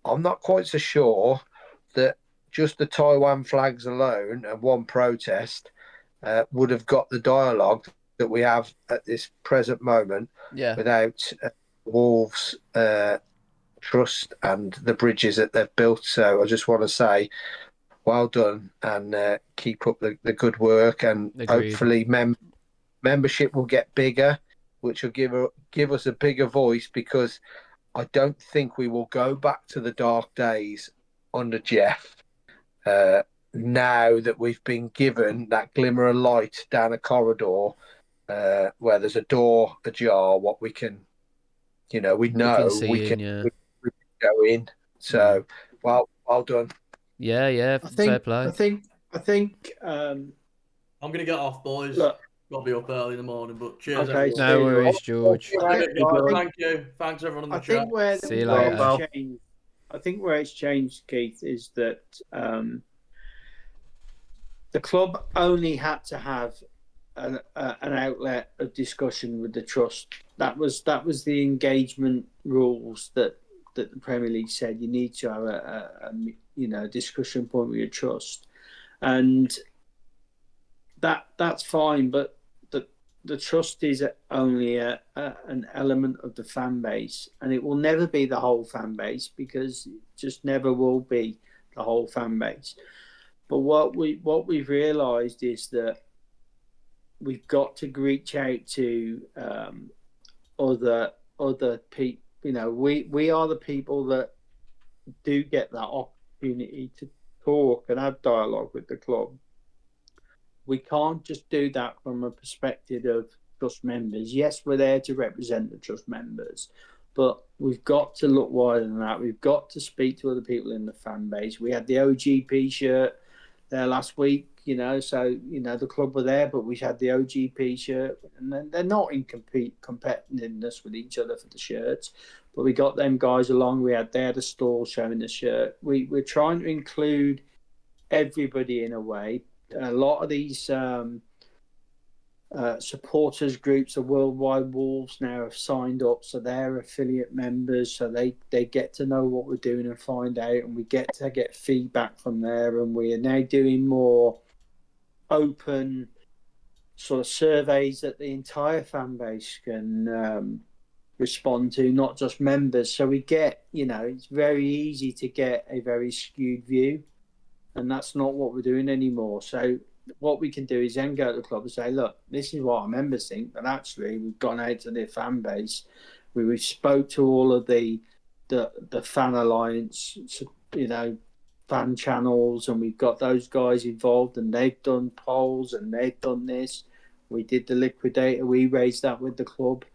B: not quite so sure that just the Taiwan flags alone and one protest would have got the dialogue that we have at this present moment without Wolves' trust and the bridges that they've built. So I just want to say, well done, and keep up the good work, and hopefully membership will get bigger, which will give us a bigger voice, because I don't think we will go back to the dark days under Jeff. Now that we've been given that glimmer of light down a corridor, where there's a door ajar, what we can, we know we can go in. So, well done.
A: Yeah, fair play.
E: I think.
D: I'm gonna get off, boys.
E: Look,
D: I'll be up early in the morning, but cheers.
E: Okay,
D: everyone.
A: No worries, George.
D: Thank you. Thanks everyone in the chat.
A: See you later.
E: I think where it's changed, Keith, is that the club only had to have an outlet of discussion with the trust. That was the engagement rules that the Premier League said. You need to have a discussion point with your trust, and that's fine. But the trust is only an element of the fan base, and it will never be the whole fan base, because it just never will be the whole fan base. But what we've realised is that we've got to reach out to other people. We are the people that do get that opportunity to talk and have dialogue with the club. We can't just do that from a perspective of trust members. Yes, we're there to represent the trust members, but we've got to look wider than that. We've got to speak to other people in the fan base. We had the OGP shirt there last week, so the club were there, but we had the OGP shirt, and they're not in competitiveness with each other for the shirts, but we got them guys along. They had a stall showing the shirt. We're trying to include everybody in a way. A lot of these supporters groups of Worldwide Wolves now have signed up, so they're affiliate members, so they get to know what we're doing and find out, and we get to get feedback from there. And we are now doing more open sort of surveys that the entire fan base can respond to, not just members. So we get, it's very easy to get a very skewed view, and that's not what we're doing anymore. So what we can do is then go to the club and say, look, this is what our members think, but actually we've gone out to their fan base. We spoke to all of the fan alliance, fan channels, and we've got those guys involved, and they've done polls and they've done this. We did the liquidator. We raised that with the club.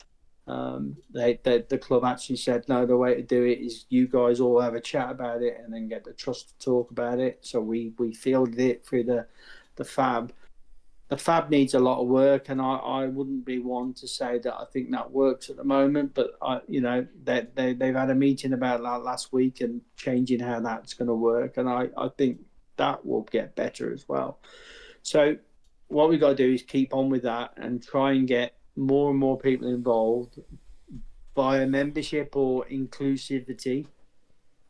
E: The club actually said, no, the way to do it is you guys all have a chat about it and then get the trust to talk about it. So we fielded it through the FAB. The FAB needs a lot of work, and I wouldn't be one to say that I think that works at the moment, but they've had a meeting about that last week and changing how that's going to work, and I think that will get better as well. So what we've got to do is keep on with that and try and get more and more people involved via membership or inclusivity,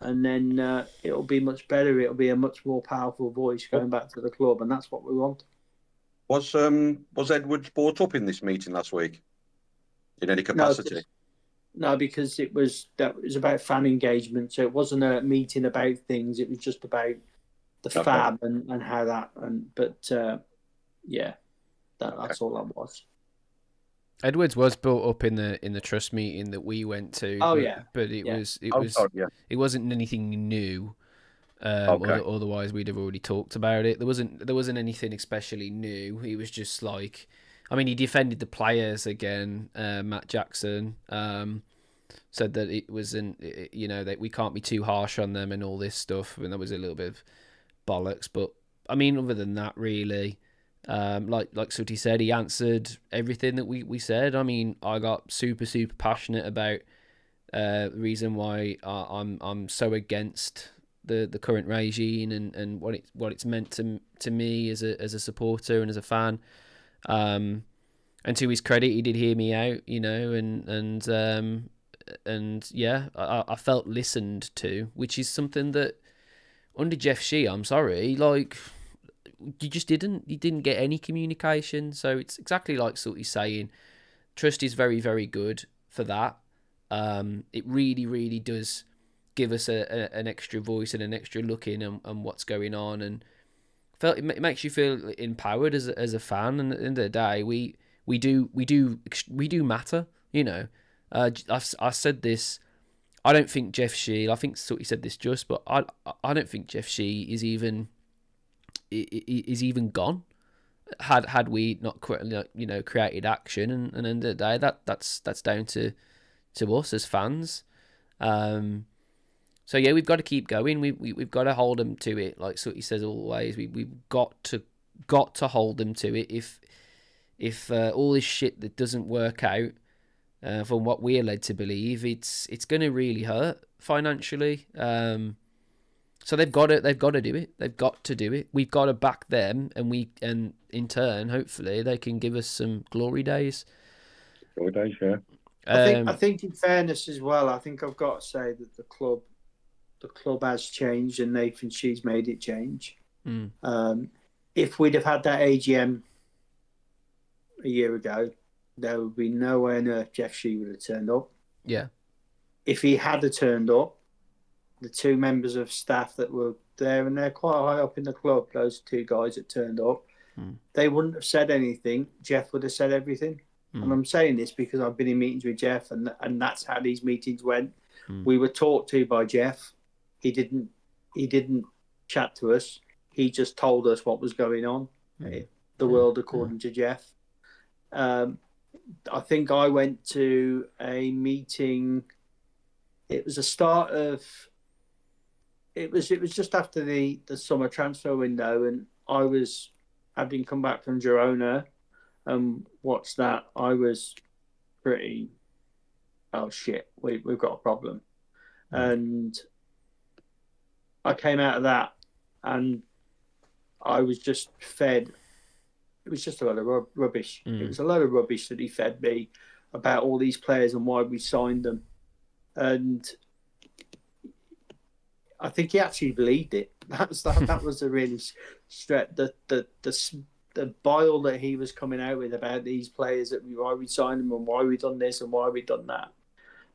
E: and then it'll be much better. It'll be a much more powerful voice going back to the club, and that's what we want.
C: Was Edwards brought up in this meeting last week in any capacity?
E: No, because it was about fan engagement, so it wasn't a meeting about things. It was just about the FAB and how that. That's all that was.
A: Edwards was brought up in the trust meeting that we went to. But it wasn't anything new. Otherwise, we'd have already talked about it. There wasn't anything especially new. He was just like, he defended the players again. Matt Jackson said that it wasn't, that we can't be too harsh on them and all this stuff. And that was a little bit of bollocks. But other than that, really. Like Sutty said, he answered everything that we said. I got super passionate about the reason why I'm so against the current regime and what it's meant to me as a supporter and as a fan. And to his credit, he did hear me out, I felt listened to, which is something that under Jeff Shee, I'm sorry, you just didn't get any communication. So it's exactly like Sutty's saying. Trust is very, very good for that. It really, really does give us an extra voice and an extra look in on what's going on, and it makes you feel empowered as a fan. And at the end of the day, we do matter. You know, I said this. I don't think Jeff Shee. I think Sutty said this just, but I don't think Jeff Shee is even gone. Had we not created action, and at the end of the day, that's down to us as fans. So yeah, we've got to keep going. We've got to hold them to it, like Sutty says always. We've got to hold them to it. If all this shit that doesn't work out, from what we're led to believe, it's going to really hurt financially. So they've got to do it. They've got to do it. We've got to back them, and in turn, hopefully, they can give us some glory days.
C: Glory days, yeah.
E: I think in fairness as well, I think I've got to say that the club has changed, and Nathan Shee's made it change. If we'd have had that AGM a year ago, there would be no way on earth Jeff Shee would have turned up.
A: Yeah.
E: If he had turned up, the two members of staff that were there, and they're quite high up in the club, those two guys that turned up, they wouldn't have said anything. Jeff would have said everything. And I'm saying this because I've been in meetings with Jeff, and that's how these meetings went. We were talked to by Jeff. He didn't chat to us. He just told us what was going on. The world according to Jeff. I think I went to a meeting. It was just after the summer transfer window, and I was having come back from Girona and watched that. I was pretty, oh shit, we've got a problem. And I came out of that and I was just fed. It was just a lot of rubbish. It was a lot of rubbish that he fed me about all these players and why we signed them. And I think he actually believed it. That was a really stretch. The bile that he was coming out with about these players, why we signed them and why we done this and why we done that.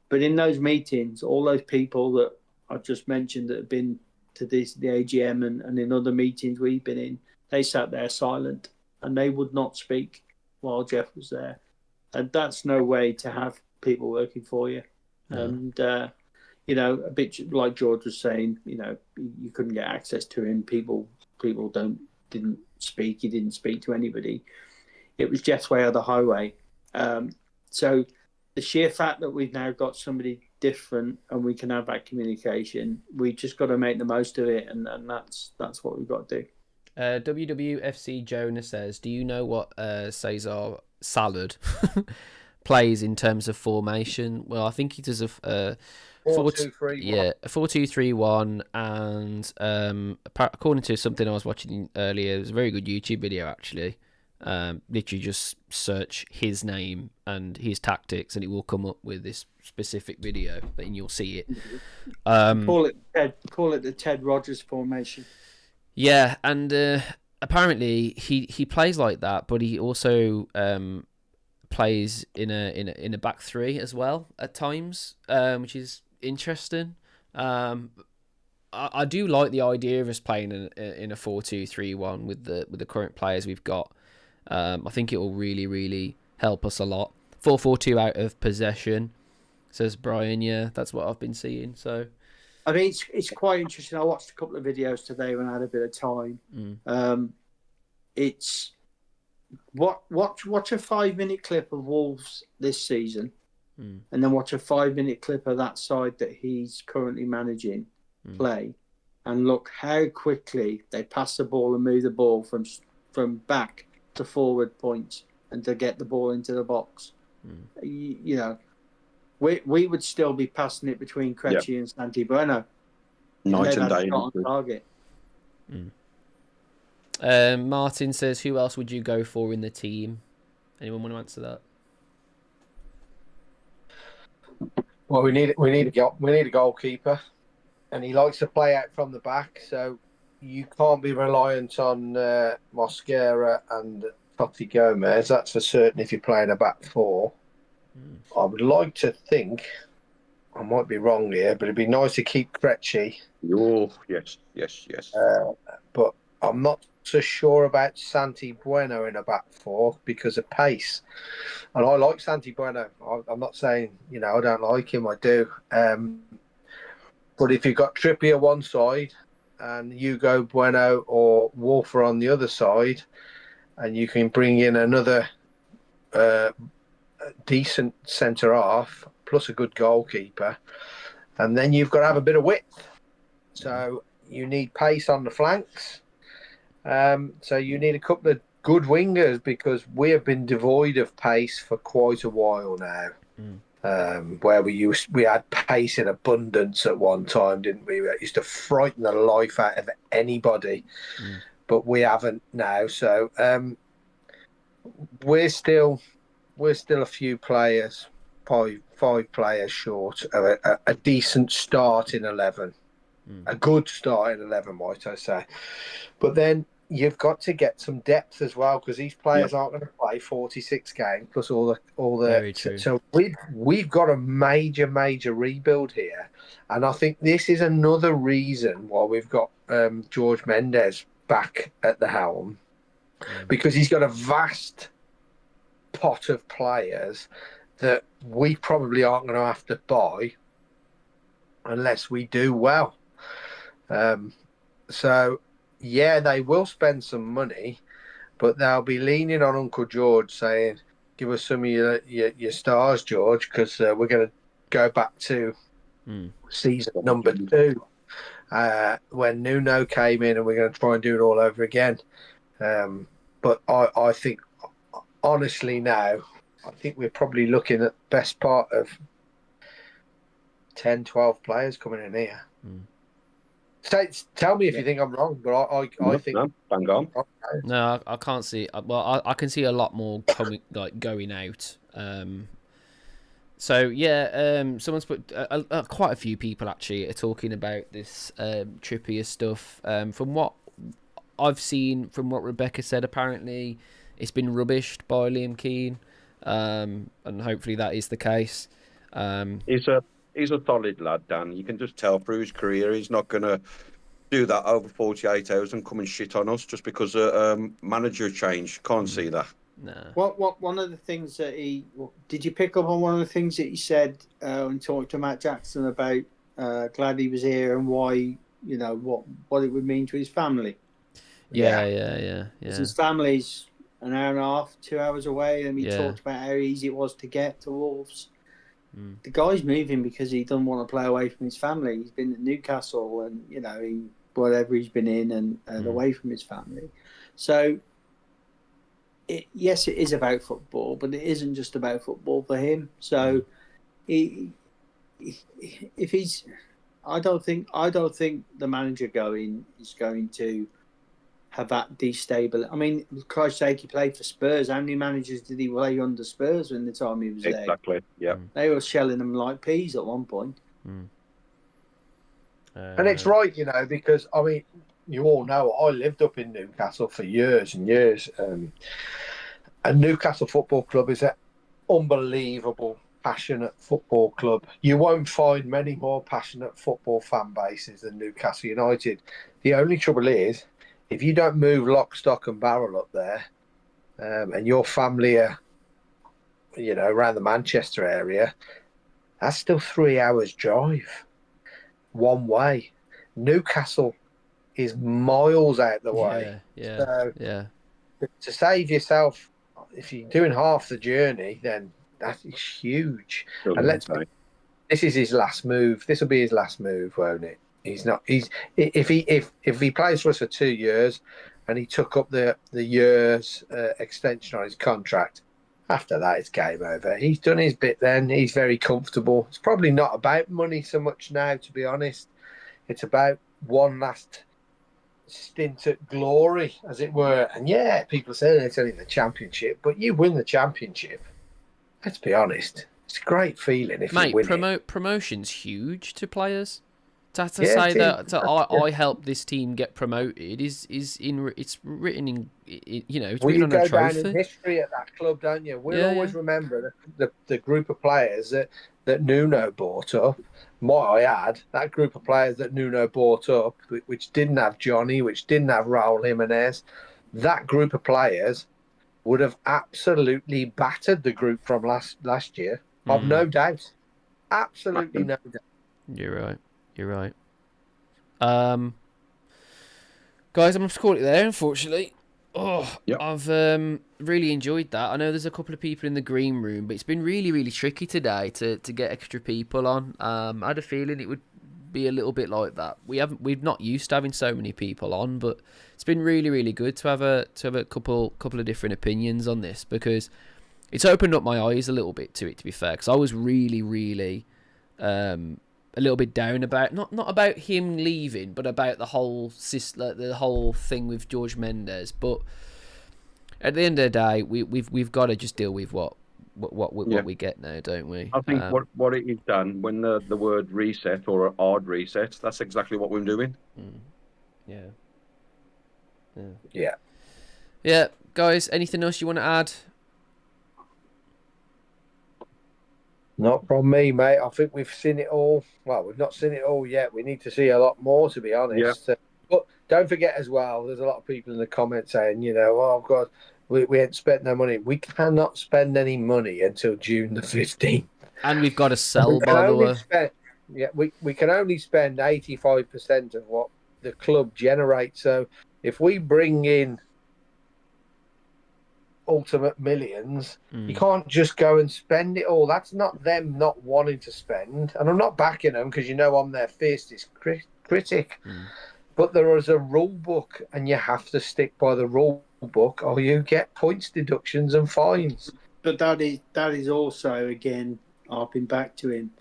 E: But in those meetings, all those people that I've just mentioned that have been to the AGM and in other meetings we've been in, they sat there silent and they would not speak while Jeff was there. And that's no way to have people working for you. And a bit like George was saying, you couldn't get access to him. People didn't speak. He didn't speak to anybody. It was Jeff's way or the highway. So the sheer fact that we've now got somebody different and we can have that communication, we just got to make the most of it, and that's what we've got to do.
A: WWFC Jonah says, do you know what Cesar Salad plays in terms of formation? Well, I think he does a
B: 4-2-3-1.
A: Yeah, a 4-2-3-1, and according to something I was watching earlier, it was a very good YouTube video actually. Literally just search his name and his tactics, and it will come up with this specific video, and you'll see it.
E: Call it the Ted Rogers formation.
A: Yeah, and apparently he plays like that, but he also plays in a back three as well at times, which is interesting. I do like the idea of us playing in a 4-2-3-1 with the current players we've got. I think it will really, really help us a lot. 4-4-2 out of possession, says Brian. Yeah, that's what I've been seeing. So,
E: I mean, it's quite interesting. I watched a couple of videos today when I had a bit of time. It's watch a 5-minute clip of Wolves this season, and then watch a 5-minute clip of that side that he's currently managing play, and look how quickly they pass the ball and move the ball from back to forward points and to get the ball into the box. We would still be passing it between Krejci and Santi Bueno.
C: Night and day.
E: On target.
A: Martin says, who else would you go for in the team? Anyone want to answer that?
B: Well, we need a goalkeeper, and he likes to play out from the back. So you can't be reliant on Mosquera and Totti Gomez. That's for certain if you're playing a back four. I would like to think, I might be wrong here, but it'd be nice to keep Krejci.
C: Oh, yes.
B: But I'm not so sure about Santi Bueno in a back four because of pace. And I like Santi Bueno. I'm not saying, I don't like him. I do. But if you've got Trippier one side and Hugo Bueno or Wolfer on the other side, and you can bring in another decent centre half plus a good goalkeeper, and then you've got to have a bit of width. So you need pace on the flanks. So you need a couple of good wingers because we have been devoid of pace for quite a while now. Where we had pace in abundance at one time, didn't we? It used to frighten the life out of anybody, but we haven't now. So we're still a few players, five players short of a decent start in 11, a good start in 11, might I say. But then you've got to get some depth as well because these players aren't going to play 46 games plus all the.
A: Very true.
B: So we've got a major rebuild here, and I think this is another reason why we've got Jorge Mendes back at the helm because he's got a vast pot of players that we probably aren't going to have to buy unless we do well. So. Yeah, they will spend some money, but they'll be leaning on Uncle George saying, give us some of your stars, George, because we're going to go back to season number 2 when Nuno came in and we're going to try and do it all over again. But I think, honestly now, I think we're probably looking at the best part of 10, 12 players coming in here. Tell me if you think I'm wrong, but I think
C: bang on.
A: No, I can't see. Well, I can see a lot more going out. So yeah, someone's put quite a few people actually are talking about this Trippier stuff. From what I've seen, from what Rebecca said, apparently it's been rubbished by Liam Keane, and hopefully that is the case.
C: He's a solid lad, Dan. You can just tell through his career he's not going to do that over 48 hours and come and shit on us just because manager change. Can't see that.
A: No.
E: What one of the things that did you pick up on one of the things that he said when talking to Matt Jackson about glad he was here and why, what it would mean to his family?
A: Yeah.
E: His family's an hour and a half, 2 hours away, and he talked about how easy it was to get to Wolves. The guy's moving because he doesn't want to play away from his family. He's been at Newcastle and, whatever he's been in and away from his family. So, yes, it is about football, but it isn't just about football for him. So, I don't think the manager is going to have that destabilized. I mean, for Christ's sake, he played for Spurs. How many managers did he play under Spurs when the time he was there?
C: Exactly, yeah.
E: They were shelling them like peas at one point.
B: And it's right, because, I mean, you all know, I lived up in Newcastle for years and years. And Newcastle Football Club is an unbelievable, passionate football club. You won't find many more passionate football fan bases than Newcastle United. The only trouble is, if you don't move lock, stock and barrel up there, and your family are, around the Manchester area, that's still 3 hours drive, one way. Newcastle is miles out the way.
A: Yeah.
B: To save yourself, if you're doing half the journey, then that is huge. And this is his last move. This will be his last move, won't it? If he plays for us for 2 years and he took up the year's extension on his contract, after that it's game over. He's done his bit then. He's very comfortable. It's probably not about money so much now, to be honest. It's about one last stint at glory, as it were. And yeah, people say it's only the championship, but you win the championship. Let's be honest. It's a great feeling if you win it.
A: Promotion's huge to players. to say that I helped this team get promoted is it's written in it's written on a trophy.
B: You go down in history at that club, don't you? We'll always remember the group of players that Nuno brought up. Might I add, that group of players that Nuno brought up, which didn't have Johnny, which didn't have Raúl Jiménez, that group of players would have absolutely battered the group from last year. I've no doubt. Absolutely no doubt.
A: You're right. Guys, I'm going to call it there, unfortunately. I've really enjoyed that. I know there's a couple of people in the green room, but it's been really, really tricky today to get extra people on. I had a feeling it would be a little bit like that. We've not used to having so many people on, but it's been really, really good to have a couple of different opinions on this, because it's opened up my eyes a little bit to it, to be fair, because I was really, really a little bit down about not about him leaving, but about the whole thing with Jorge Mendes. But at the end of the day, we've got to just deal with what we get now, don't we?
C: I think what it is done when the word reset or a hard reset, that's exactly what we're doing.
A: Yeah. Guys, anything else you want to add?
B: Not from me, mate. I think we've seen it all. Well, we've not seen it all yet. We need to see a lot more, to be honest.
C: Yeah.
B: But don't forget as well, there's a lot of people in the comments saying, oh, God, we ain't spent no money. We cannot spend any money until June the 15th.
A: And we've got to sell, by the way.
B: We can only spend 85% of what the club generates. So if we bring in ultimate millions, you can't just go and spend it all. That's not them not wanting to spend, and I'm not backing them, because I'm their fiercest critic, but there is a rule book and you have to stick by the rule book or you get points deductions and fines.
E: But that is also, again, harping back to him,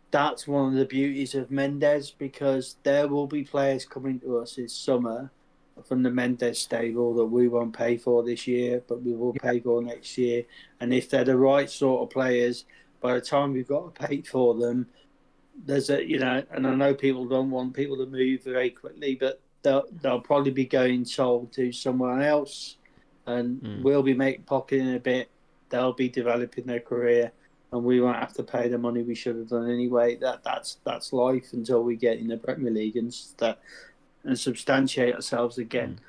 E: that's one of the beauties of Mendes, because there will be players coming to us this summer from the Mendes stable that we won't pay for this year, but we will pay for next year. And if they're the right sort of players, by the time we've got to pay for them, there's and I know people don't want people to move very quickly, but they'll probably be going sold to someone else, and we'll be pocketing a bit. They'll be developing their career, and we won't have to pay the money we should have done anyway. That's life until we get in the Premier League and substantiate ourselves again.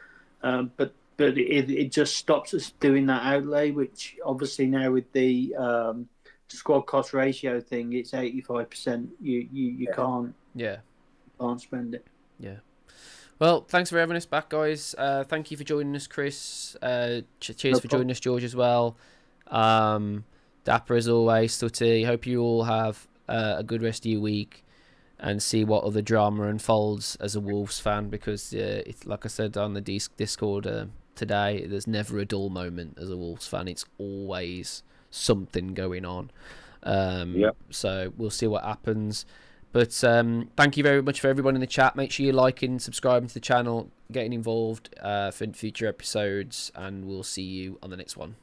E: But it just stops us doing that outlay, which obviously now with the squad cost ratio thing, it's 85%. You can't spend it.
A: Yeah. Well, thanks for having us back, guys. Thank you for joining us, Chris. Cheers for joining us, George, as well. Dapper as always, Sutty. Hope you all have a good rest of your week and see what other drama unfolds as a Wolves fan, because it's like I said on the Discord today, there's never a dull moment as a Wolves fan. It's always something going on. So we'll see what happens. But thank you very much for everyone in the chat. Make sure you're liking, subscribing to the channel, getting involved for future episodes, and we'll see you on the next one.